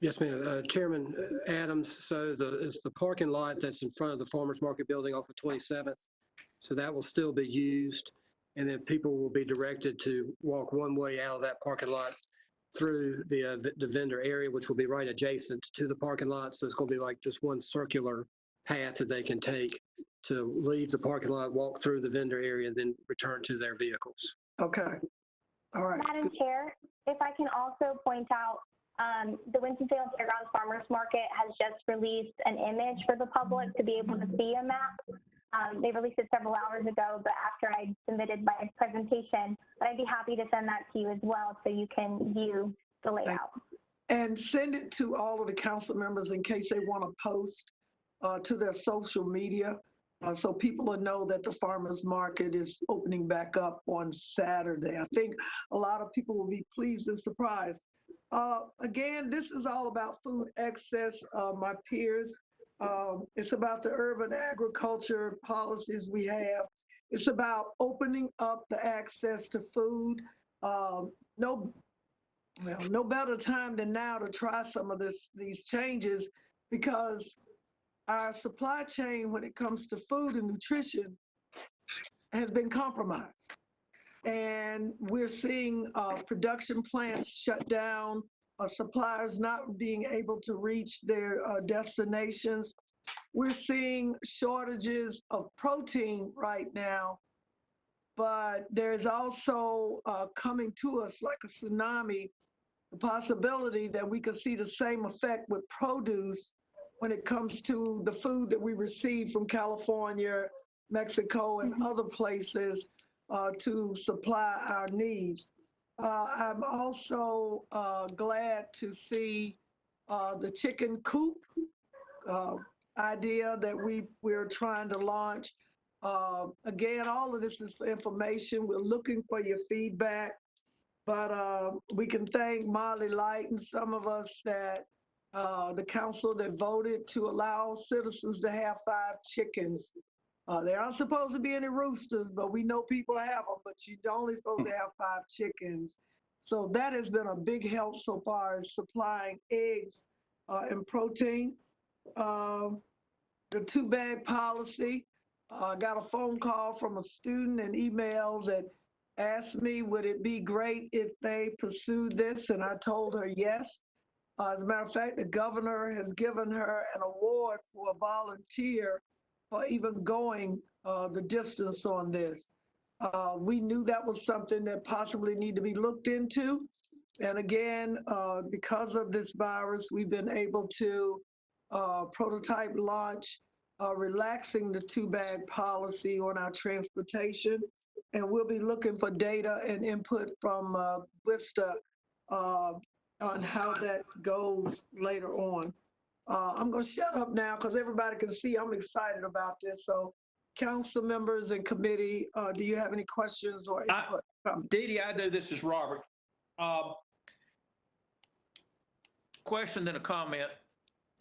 Yes, ma'am. Chairman Adams, so it's the parking lot that's in front of the farmer's market building off of 27th. So that will still be used. And then people will be directed to walk one way out of that parking lot through the vendor area, which will be right adjacent to the parking lot. So it's going to be like just one circular path that they can take to leave the parking lot, walk through the vendor area, and then return to their vehicles. Okay. All right. Madam Chair, if I can also point out, the Winston-Salem Fairgrounds Farmers Market has just released an image for the public to be able to see a map. They released it several hours ago, but after I submitted my presentation, but I'd be happy to send that to you as well so you can view the layout. And send it to all of the council members in case they want to post to their social media so people will know that the farmers market is opening back up on Saturday. I think a lot of people will be pleased and surprised. Again, this is all about food excess, my peers. It's about the urban agriculture policies we have. It's about opening up the access to food. No better time than now to try some of these changes, because our supply chain when it comes to food and nutrition has been compromised. And we're seeing production plants shut down, suppliers not being able to reach their destinations. We're seeing shortages of protein right now, but there's also coming to us like a tsunami, the possibility that we could see the same effect with produce when it comes to the food that we receive from California, Mexico, and other places to supply our needs. I'm also glad to see the chicken coop idea that we're trying to launch. Again, all of this is for information. We're looking for your feedback, but we can thank Molly Light and some of us that the council that voted to allow citizens to have 5 chickens. There aren't supposed to be any roosters, but we know people have them, but you're only supposed to have 5 chickens. So that has been a big help so far as supplying eggs and protein. The 2-bag policy, I got a phone call from a student and emails that asked me, would it be great if they pursued this? And I told her yes. As a matter of fact, the governor has given her an award for a volunteer for even going the distance on this. We knew that was something that possibly need to be looked into. And again, because of this virus, we've been able to prototype launch relaxing the 2-bag policy on our transportation. And we'll be looking for data and input from WISTA on how that goes later on. I'm going to shut up now because everybody can see I'm excited about this. So council members and committee, do you have any questions or input? Dee Dee, I do. This is Robert. Question and a comment.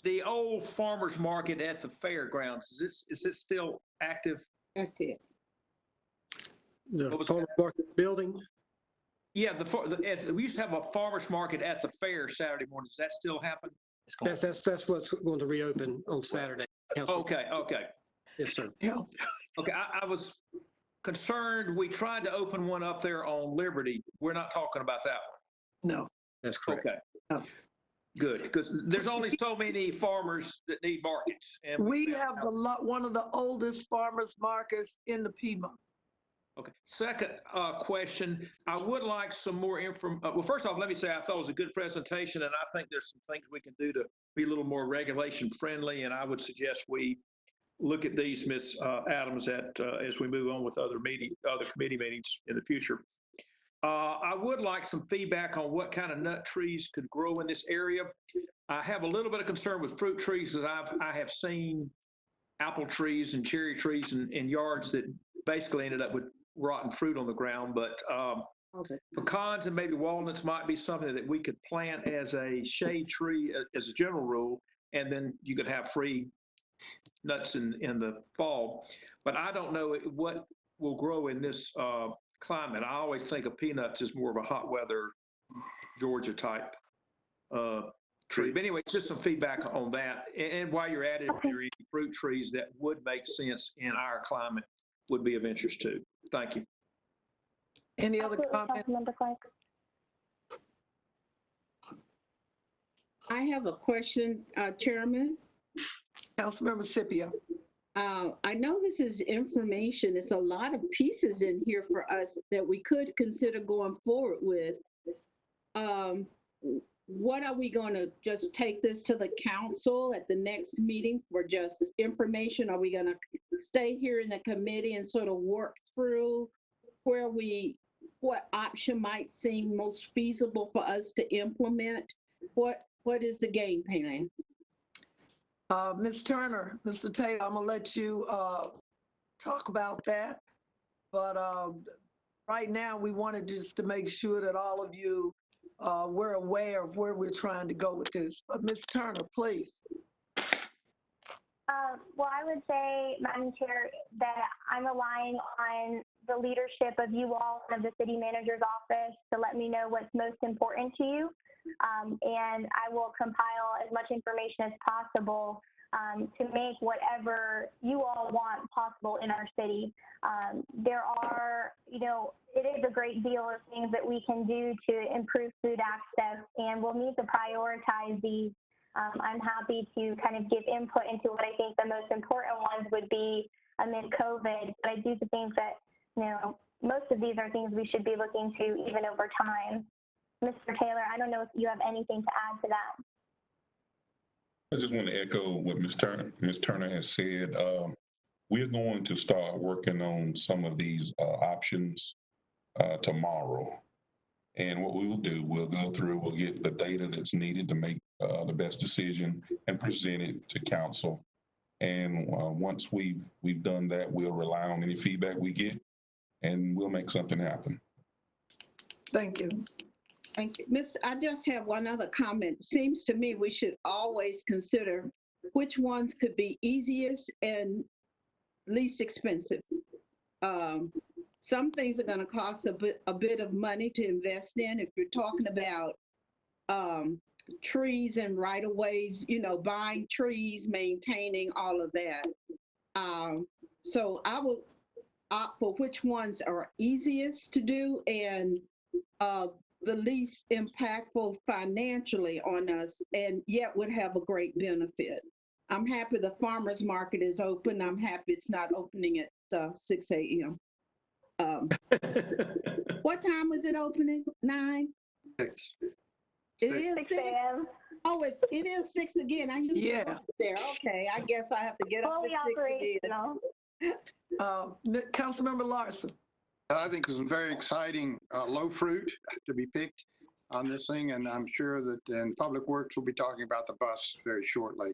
The old farmer's market at the fairgrounds, is this still active? That's it. The farmer's market building? Yeah, we used to have a farmer's market at the fair Saturday morning. Does that still happen? That's what's going to reopen on Saturday. Okay. Yes, sir. Okay, I was concerned. We tried to open one up there on Liberty. We're not talking about that one. No. That's correct. Okay. No. Good, because there's only so many farmers that need markets. And we have one of the oldest farmers markets in the Piedmont. Okay. Second question, I would like some more well, first off, let me say I thought it was a good presentation, and I think there's some things we can do to be a little more regulation friendly, and I would suggest we look at these, Ms. Adams, as we move on with other committee meetings in the future. I would like some feedback on what kind of nut trees could grow in this area. I have a little bit of concern with fruit trees that I have seen apple trees and cherry trees in yards that basically ended up with rotten fruit on the ground, but pecans and maybe walnuts might be something that we could plant as a shade tree as a general rule, and then you could have free nuts in the fall. But I don't know what will grow in this climate. I always think of peanuts as more of a hot weather Georgia type tree. But anyway, just some feedback on that. And while you're at it, if you're eating fruit trees that would make sense in our climate would be of interest too. Thank you. Any other comments? I have a question, Chairman. Councilmember Scipio. I know this is information. It's a lot of pieces in here for us that we could consider going forward with. What are we going to just take this to the council at the next meeting for just information? Are we going to stay here in the committee and sort of work through what option might seem most feasible for us to implement? What is the game plan? Ms. Turner, Mr. Taylor, I'm gonna let you talk about that. But right now, we wanted just to make sure that all of you were aware of where we're trying to go with this. But Ms. Turner, please. Well, I would say, Madam Chair, that I'm relying on the leadership of you all and of the city manager's office to let me know what's most important to you. And I will compile as much information as possible to make whatever you all want possible in our city. There are, it is a great deal of things that we can do to improve food access, and we'll need to prioritize these. I'm happy to kind of give input into what I think the most important ones would be amid COVID, but I do think that, most of these are things we should be looking to even over time. Mr. Taylor, I don't know if you have anything to add to that. I just want to echo what Ms. Turner has said. We're going to start working on some of these options tomorrow. And what we will do, we'll go through, we'll get the data that's needed to make the best decision and present it to council. And once we've done that, we'll rely on any feedback we get, and we'll make something happen. Thank you. Thank you. I just have one other comment. Seems to me we should always consider which ones could be easiest and least expensive. Some things are going to cost a bit of money to invest in. If you're talking about trees and right-of-ways, buying trees, maintaining all of that. So I will opt for which ones are easiest to do and the least impactful financially on us, and yet would have a great benefit. I'm happy the farmer's market is open. I'm happy it's not opening at 6 a.m. What time was it opening? 9? 6. It is 6. Oh, it is 6 again. I usually go there. Okay, I guess I have to get up at 6 again. Councilmember Larson. I think there's some very exciting low fruit to be picked on this thing, and I'm sure that in Public Works we'll be talking about the bus very shortly.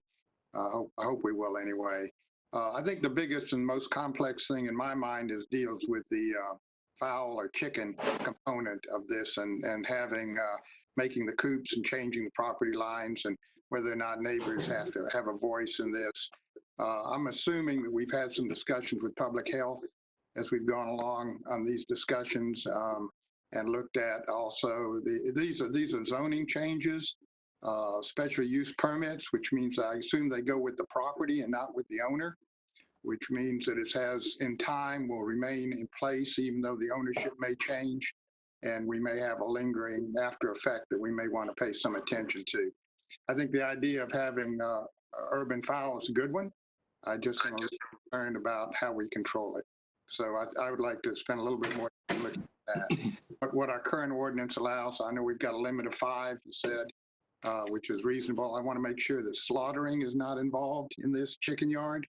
I hope we will anyway. I think the biggest and most complex thing in my mind deals with the fowl or chicken component of this, and having making the coops and changing the property lines, and whether or not neighbors have to have a voice in this. I'm assuming that we've had some discussions with public health as we've gone along on these discussions, and looked at also these are zoning changes, special use permits, which means I assume they go with the property and not with the owner, which means that it has in time will remain in place even though the ownership may change, and we may have a lingering after effect that we may want to pay some attention to. I think the idea of having urban fowl is a good one. I just am concerned about how we control it. So I would like to spend a little bit more time looking at that. But what our current ordinance allows, I know we've got a limit of 5, you said, which is reasonable. I want to make sure that slaughtering is not involved in this chicken yard,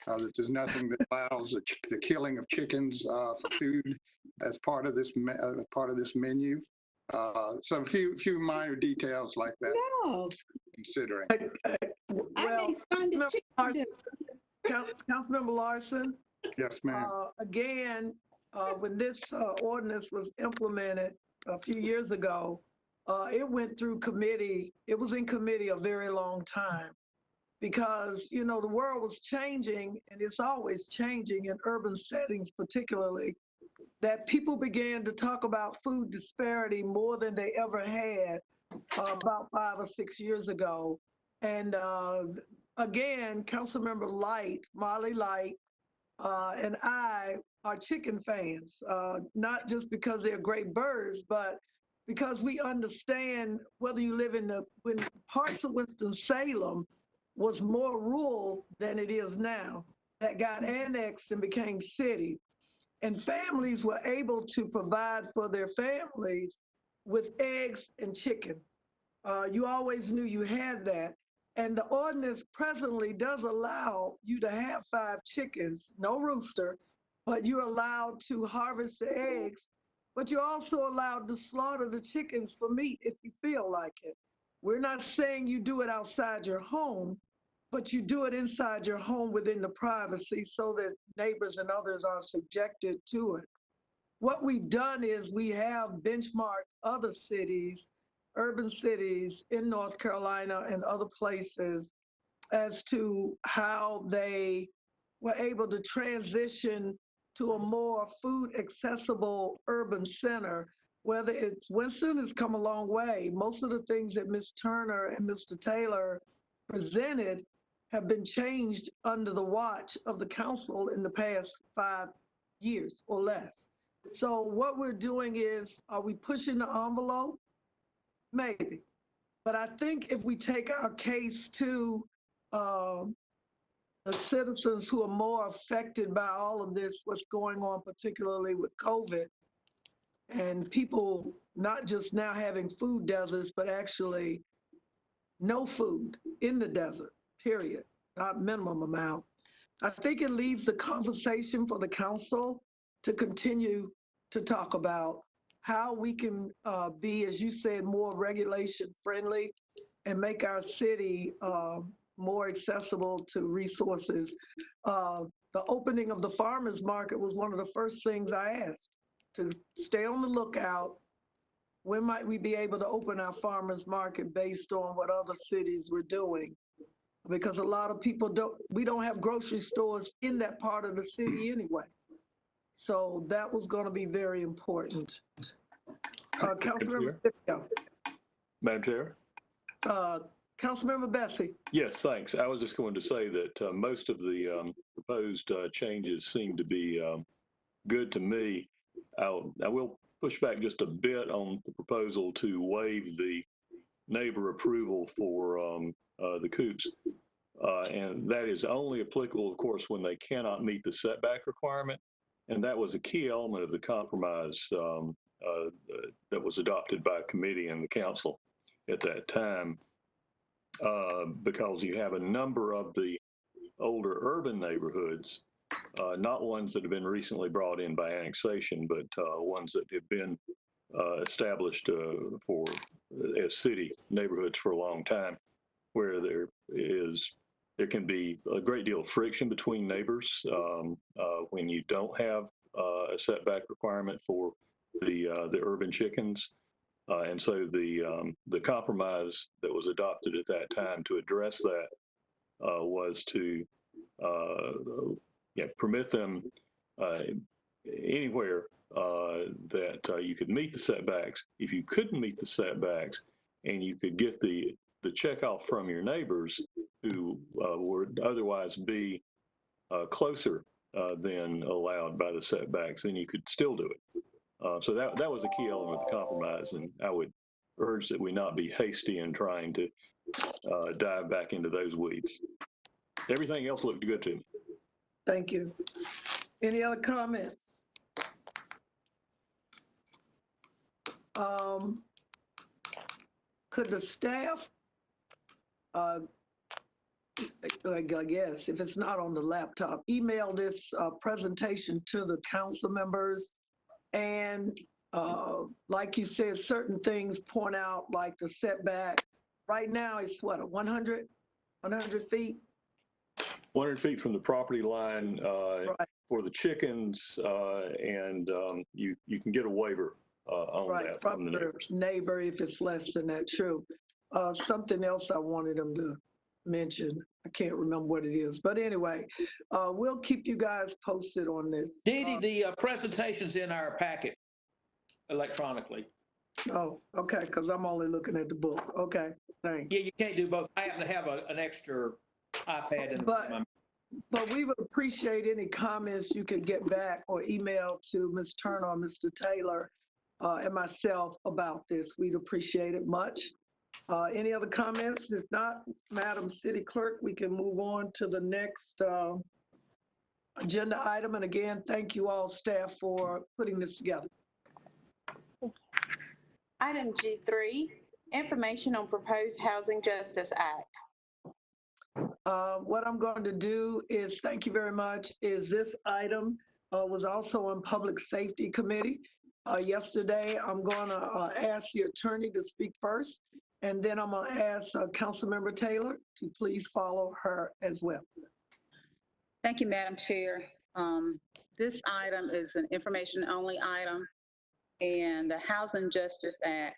that there's nothing that allows the killing of chickens for food as part of this menu. So a few minor details like that. No, Considering. Well, chicken. Councilmember Larson, Yes, ma'am. again, when this ordinance was implemented a few years ago, it went through committee. It was in committee a very long time because, you know, the world was changing, and it's always changing in urban settings particularly, that people began to talk about food disparity more than they ever had about 5 or 6 years ago. And again, Councilmember Light, Molly Light, and I are chicken fans, not just because they're great birds, but because we understand whether you live when parts of Winston-Salem was more rural than it is now, that got annexed and became city. And families were able to provide for their families with eggs and chicken. You always knew you had that. And the ordinance presently does allow you to have 5 chickens, no rooster, but you're allowed to harvest the eggs, but you're also allowed to slaughter the chickens for meat if you feel like it. We're not saying you do it outside your home, but you do it inside your home within the privacy so that neighbors and others are subjected to it. What we've done is we have benchmarked other cities, urban cities in North Carolina and other places as to how they were able to transition to a more food accessible urban center. Whether it's Winston has come a long way. Most of the things that Ms. Turner and Mr. Taylor presented have been changed under the watch of the council in the past 5 years or less. So what we're doing is, are we pushing the envelope? Maybe. But I think if we take our case to the citizens who are more affected by all of this, what's going on, particularly with COVID, and people not just now having food deserts, but actually no food in the desert, period, not minimum amount. I think it leaves the conversation for the council to continue to talk about how we can be, as you said, more regulation friendly and make our city more accessible to resources. The opening of the farmers market was one of the first things I asked, to stay on the lookout. When might we be able to open our farmers market based on what other cities were doing? Because a lot of people we don't have grocery stores in that part of the city anyway. So that was going to be very important. Councilmember Scipio. Madam Chair? Councilmember Bessie. Yes, thanks. I was just going to say that most of the proposed changes seem to be good to me. I will push back just a bit on the proposal to waive the neighbor approval for the coops. And that is only applicable, of course, when they cannot meet the setback requirement. And that was a key element of the compromise that was adopted by committee and the council at that time, because you have a number of the older urban neighborhoods, not ones that have been recently brought in by annexation, but ones that have been established as city neighborhoods for a long time, where there can be a great deal of friction between neighbors when you don't have a setback requirement for the urban chickens. And so the compromise that was adopted at that time to address that was to permit them anywhere that you could meet the setbacks. If you couldn't meet the setbacks and you could get the checkoff from your neighbors who would otherwise be closer than allowed by the setbacks, then you could still do it. So that was a key element of the compromise, and I would urge that we not be hasty in trying to dive back into those weeds. Everything else looked good to me. Thank you. Any other comments? Could the staff, I guess, if it's not on the laptop, email this presentation to the council members? And like you said, certain things point out, like the setback. Right now, it's what, 100 feet? 100 feet from the property line Right. for the chickens, and you can get a waiver on Right, that from from the your neighbors. neighbor if it's less than that, true. Something else I wanted them to mention, I can't remember what it is, but anyway, we'll keep you guys posted on this. Dee Dee, the presentation's in our packet electronically. Oh, okay, because I'm only looking at the book. Okay, thanks. Yeah, you can't do both. I happen to have an extra iPad in my. But we would appreciate any comments you could get back or email to Ms. Turner or Mr. Taylor and myself about this. We'd appreciate it much. Any other comments? If not, Madam City Clerk, we can move on to the next agenda item. And again, thank you all staff for putting this together. Item G3, information on proposed Housing Justice Act. What I'm going to do is, thank you very much, is this item was also on Public Safety Committee. Yesterday, I'm going to ask the attorney to speak first, and then I'm going to ask Councilmember Taylor to please follow her as well. Thank you, Madam Chair. This item is an information-only item, and the Housing Justice Act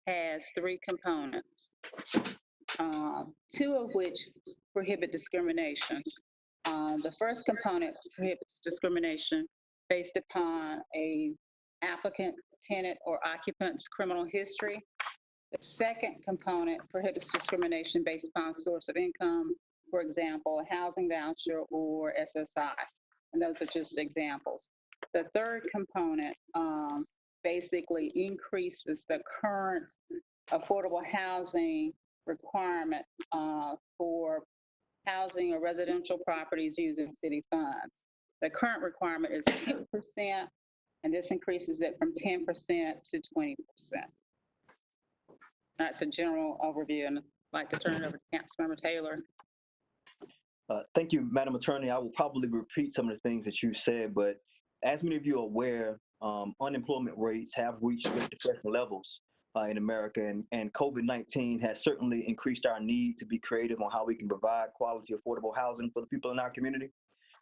has 3 components, 2 of which prohibit discrimination. The first component prohibits discrimination based upon a applicant, tenant, or occupant's criminal history. The second component prohibits discrimination based upon source of income, for example, a housing voucher or SSI. And those are just examples. The third component basically increases the current affordable housing requirement for housing or residential properties using city funds. The current requirement is 10%, and this increases it from 10% to 20%. That's a general overview, and I'd like to turn it over to Councilmember Taylor. Thank you, Madam Attorney. I will probably repeat some of the things that you said, but as many of you are aware, unemployment rates have reached Great Depression levels in America, and COVID-19 has certainly increased our need to be creative on how we can provide quality, affordable housing for the people in our community.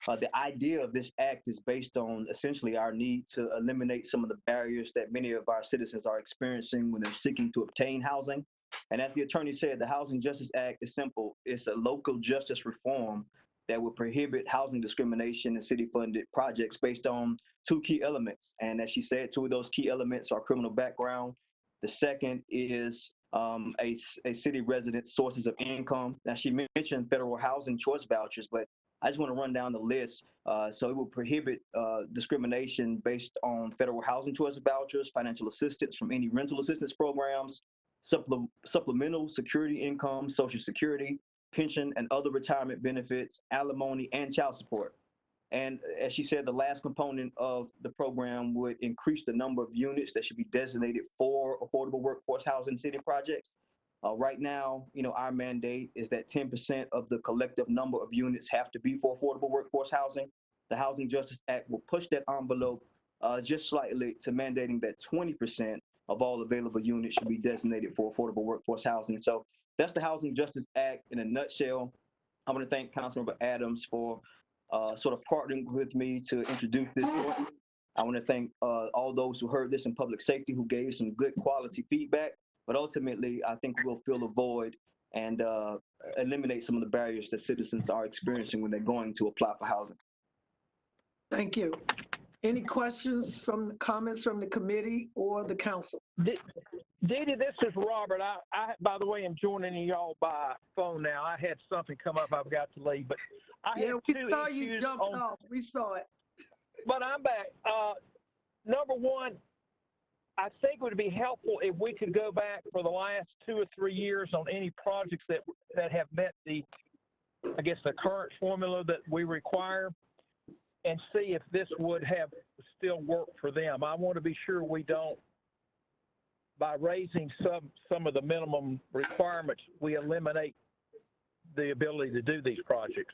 The idea of this act is based on essentially our need to eliminate some of the barriers that many of our citizens are experiencing when they're seeking to obtain housing. And as the attorney said, the Housing Justice Act is simple. It's a local justice reform that will prohibit housing discrimination in city-funded projects based on 2 key elements. And as she said, 2 of those key elements are criminal background. The second is a city resident's sources of income. Now, she mentioned federal housing choice vouchers, but I just want to run down the list. So it will prohibit discrimination based on federal housing choice vouchers, financial assistance from any rental assistance programs, supplemental security income, Social Security, pension and other retirement benefits, alimony, and child support. And as she said, the last component of the program would increase the number of units that should be designated for affordable workforce housing city projects. Right now, our mandate is that 10% of the collective number of units have to be for affordable workforce housing. The Housing Justice Act will push that envelope just slightly to mandating that 20% of all available units should be designated for affordable workforce housing. So that's the Housing Justice Act in a nutshell. I want to thank Councilmember Adams for sort of partnering with me to introduce this. I want to thank all those who heard this in public safety who gave some good quality feedback. But ultimately, I think we'll fill a void and eliminate some of the barriers that citizens are experiencing when they're going to apply for housing. Thank you. Any questions comments from the committee or the council? Dee Dee, this is Robert. I, by the way, am joining y'all by phone now. I had something come up. I've got to leave, but I have 2 we saw you issues jumped off. We saw it. But I'm back. Number one, I think it would be helpful if we could go back for the last 2 or 3 years on any projects that have met the current formula that we require. and see if this would have still worked for them. I want to be sure we don't, by raising some of the minimum requirements, we eliminate the ability to do these projects.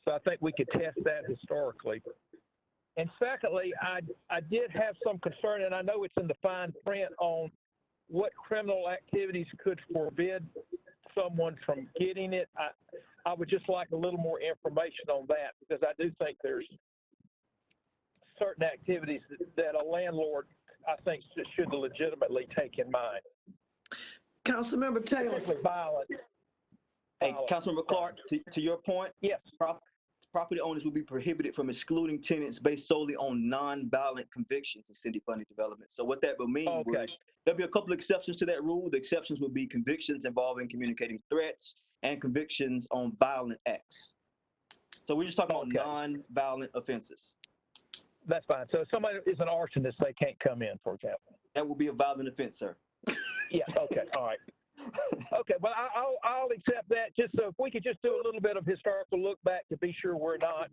So I think we could test that historically. And secondly, I did have some concern, and I know it's in the fine print, on what criminal activities could forbid someone from getting it. I would just like a little more information on that, because I do think there's certain activities that a landlord, I think, should legitimately take in mind. Councilmember Taylor. Particularly violent. Hey, Councilmember Clark, to your point, yes, property owners will be prohibited from excluding tenants based solely on non-violent convictions in city-funded development. So what that will mean would, there'll be a couple exceptions to that rule. The exceptions would be convictions involving communicating threats and convictions on violent acts. So we're just talking about non-violent offenses. That's fine. So if somebody is an arsonist, they can't come in, for example. That will be a violent offense, sir. Yeah, okay, all right. Okay, well, I'll accept that. Just so if we could just do a little bit of historical look back to be sure we're not,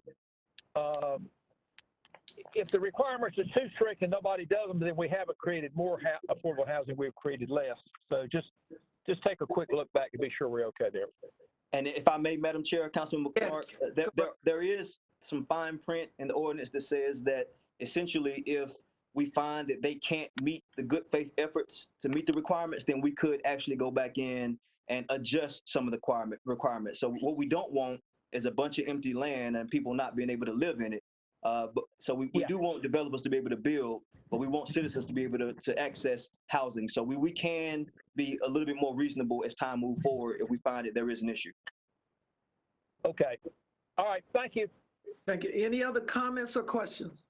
if the requirements are too strict and nobody does them, then we haven't created more affordable housing, we've created less. So just take a quick look back to be sure we're okay there. And if I may, Madam Chair, Councilman Clark, there is some fine print in the ordinance that says that essentially if we find that they can't meet the good faith efforts to meet the requirements, then we could actually go back in and adjust some of the requirements. So what we don't want is a bunch of empty land and people not being able to live in it. So we do want developers to be able to build, but we want citizens to be able to access housing. So we can be a little bit more reasonable as time moves forward if we find that there is an issue. Okay. All right. Thank you. Thank you. Any other comments or questions?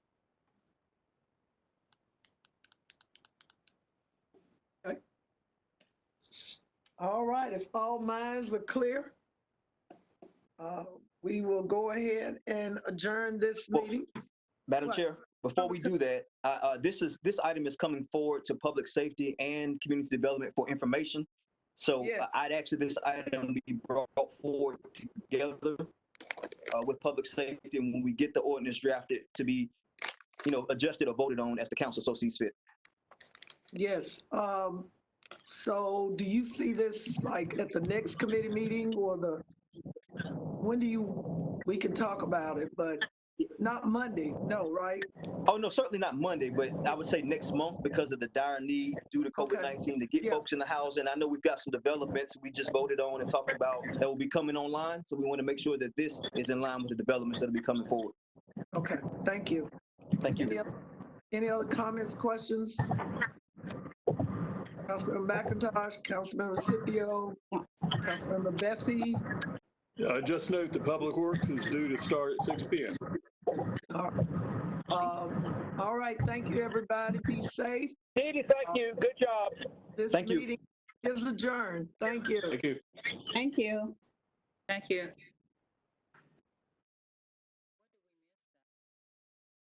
Okay. All right. If all minds are clear, we will go ahead and adjourn this meeting. Madam Chair, before we do that, this item is coming forward to public safety and community development for information. So I'd actually this item be brought forward together with public safety, and when we get the ordinance drafted to be, adjusted or voted on as the council so sees fit. Yes. So do you see this like at the next committee meeting, or when do we can talk about it, but not Monday, no, right? Oh, no, certainly not Monday, but I would say next month because of the dire need due to COVID-19 to get folks in the housing. I know we've got some developments we just voted on and talked about that will be coming online. So we want to make sure that this is in line with the developments that will be coming forward. Okay, thank you. Thank you. Any other comments, questions? Councilmember McIntosh, Councilmember Scipio, Councilmember Bessie. Just note that Public Works is due to start at 6 p.m. All right, thank you, everybody. Be safe. Dee, thank you. Good job. This meeting is adjourned. Thank you. Thank you. Thank you. Thank you.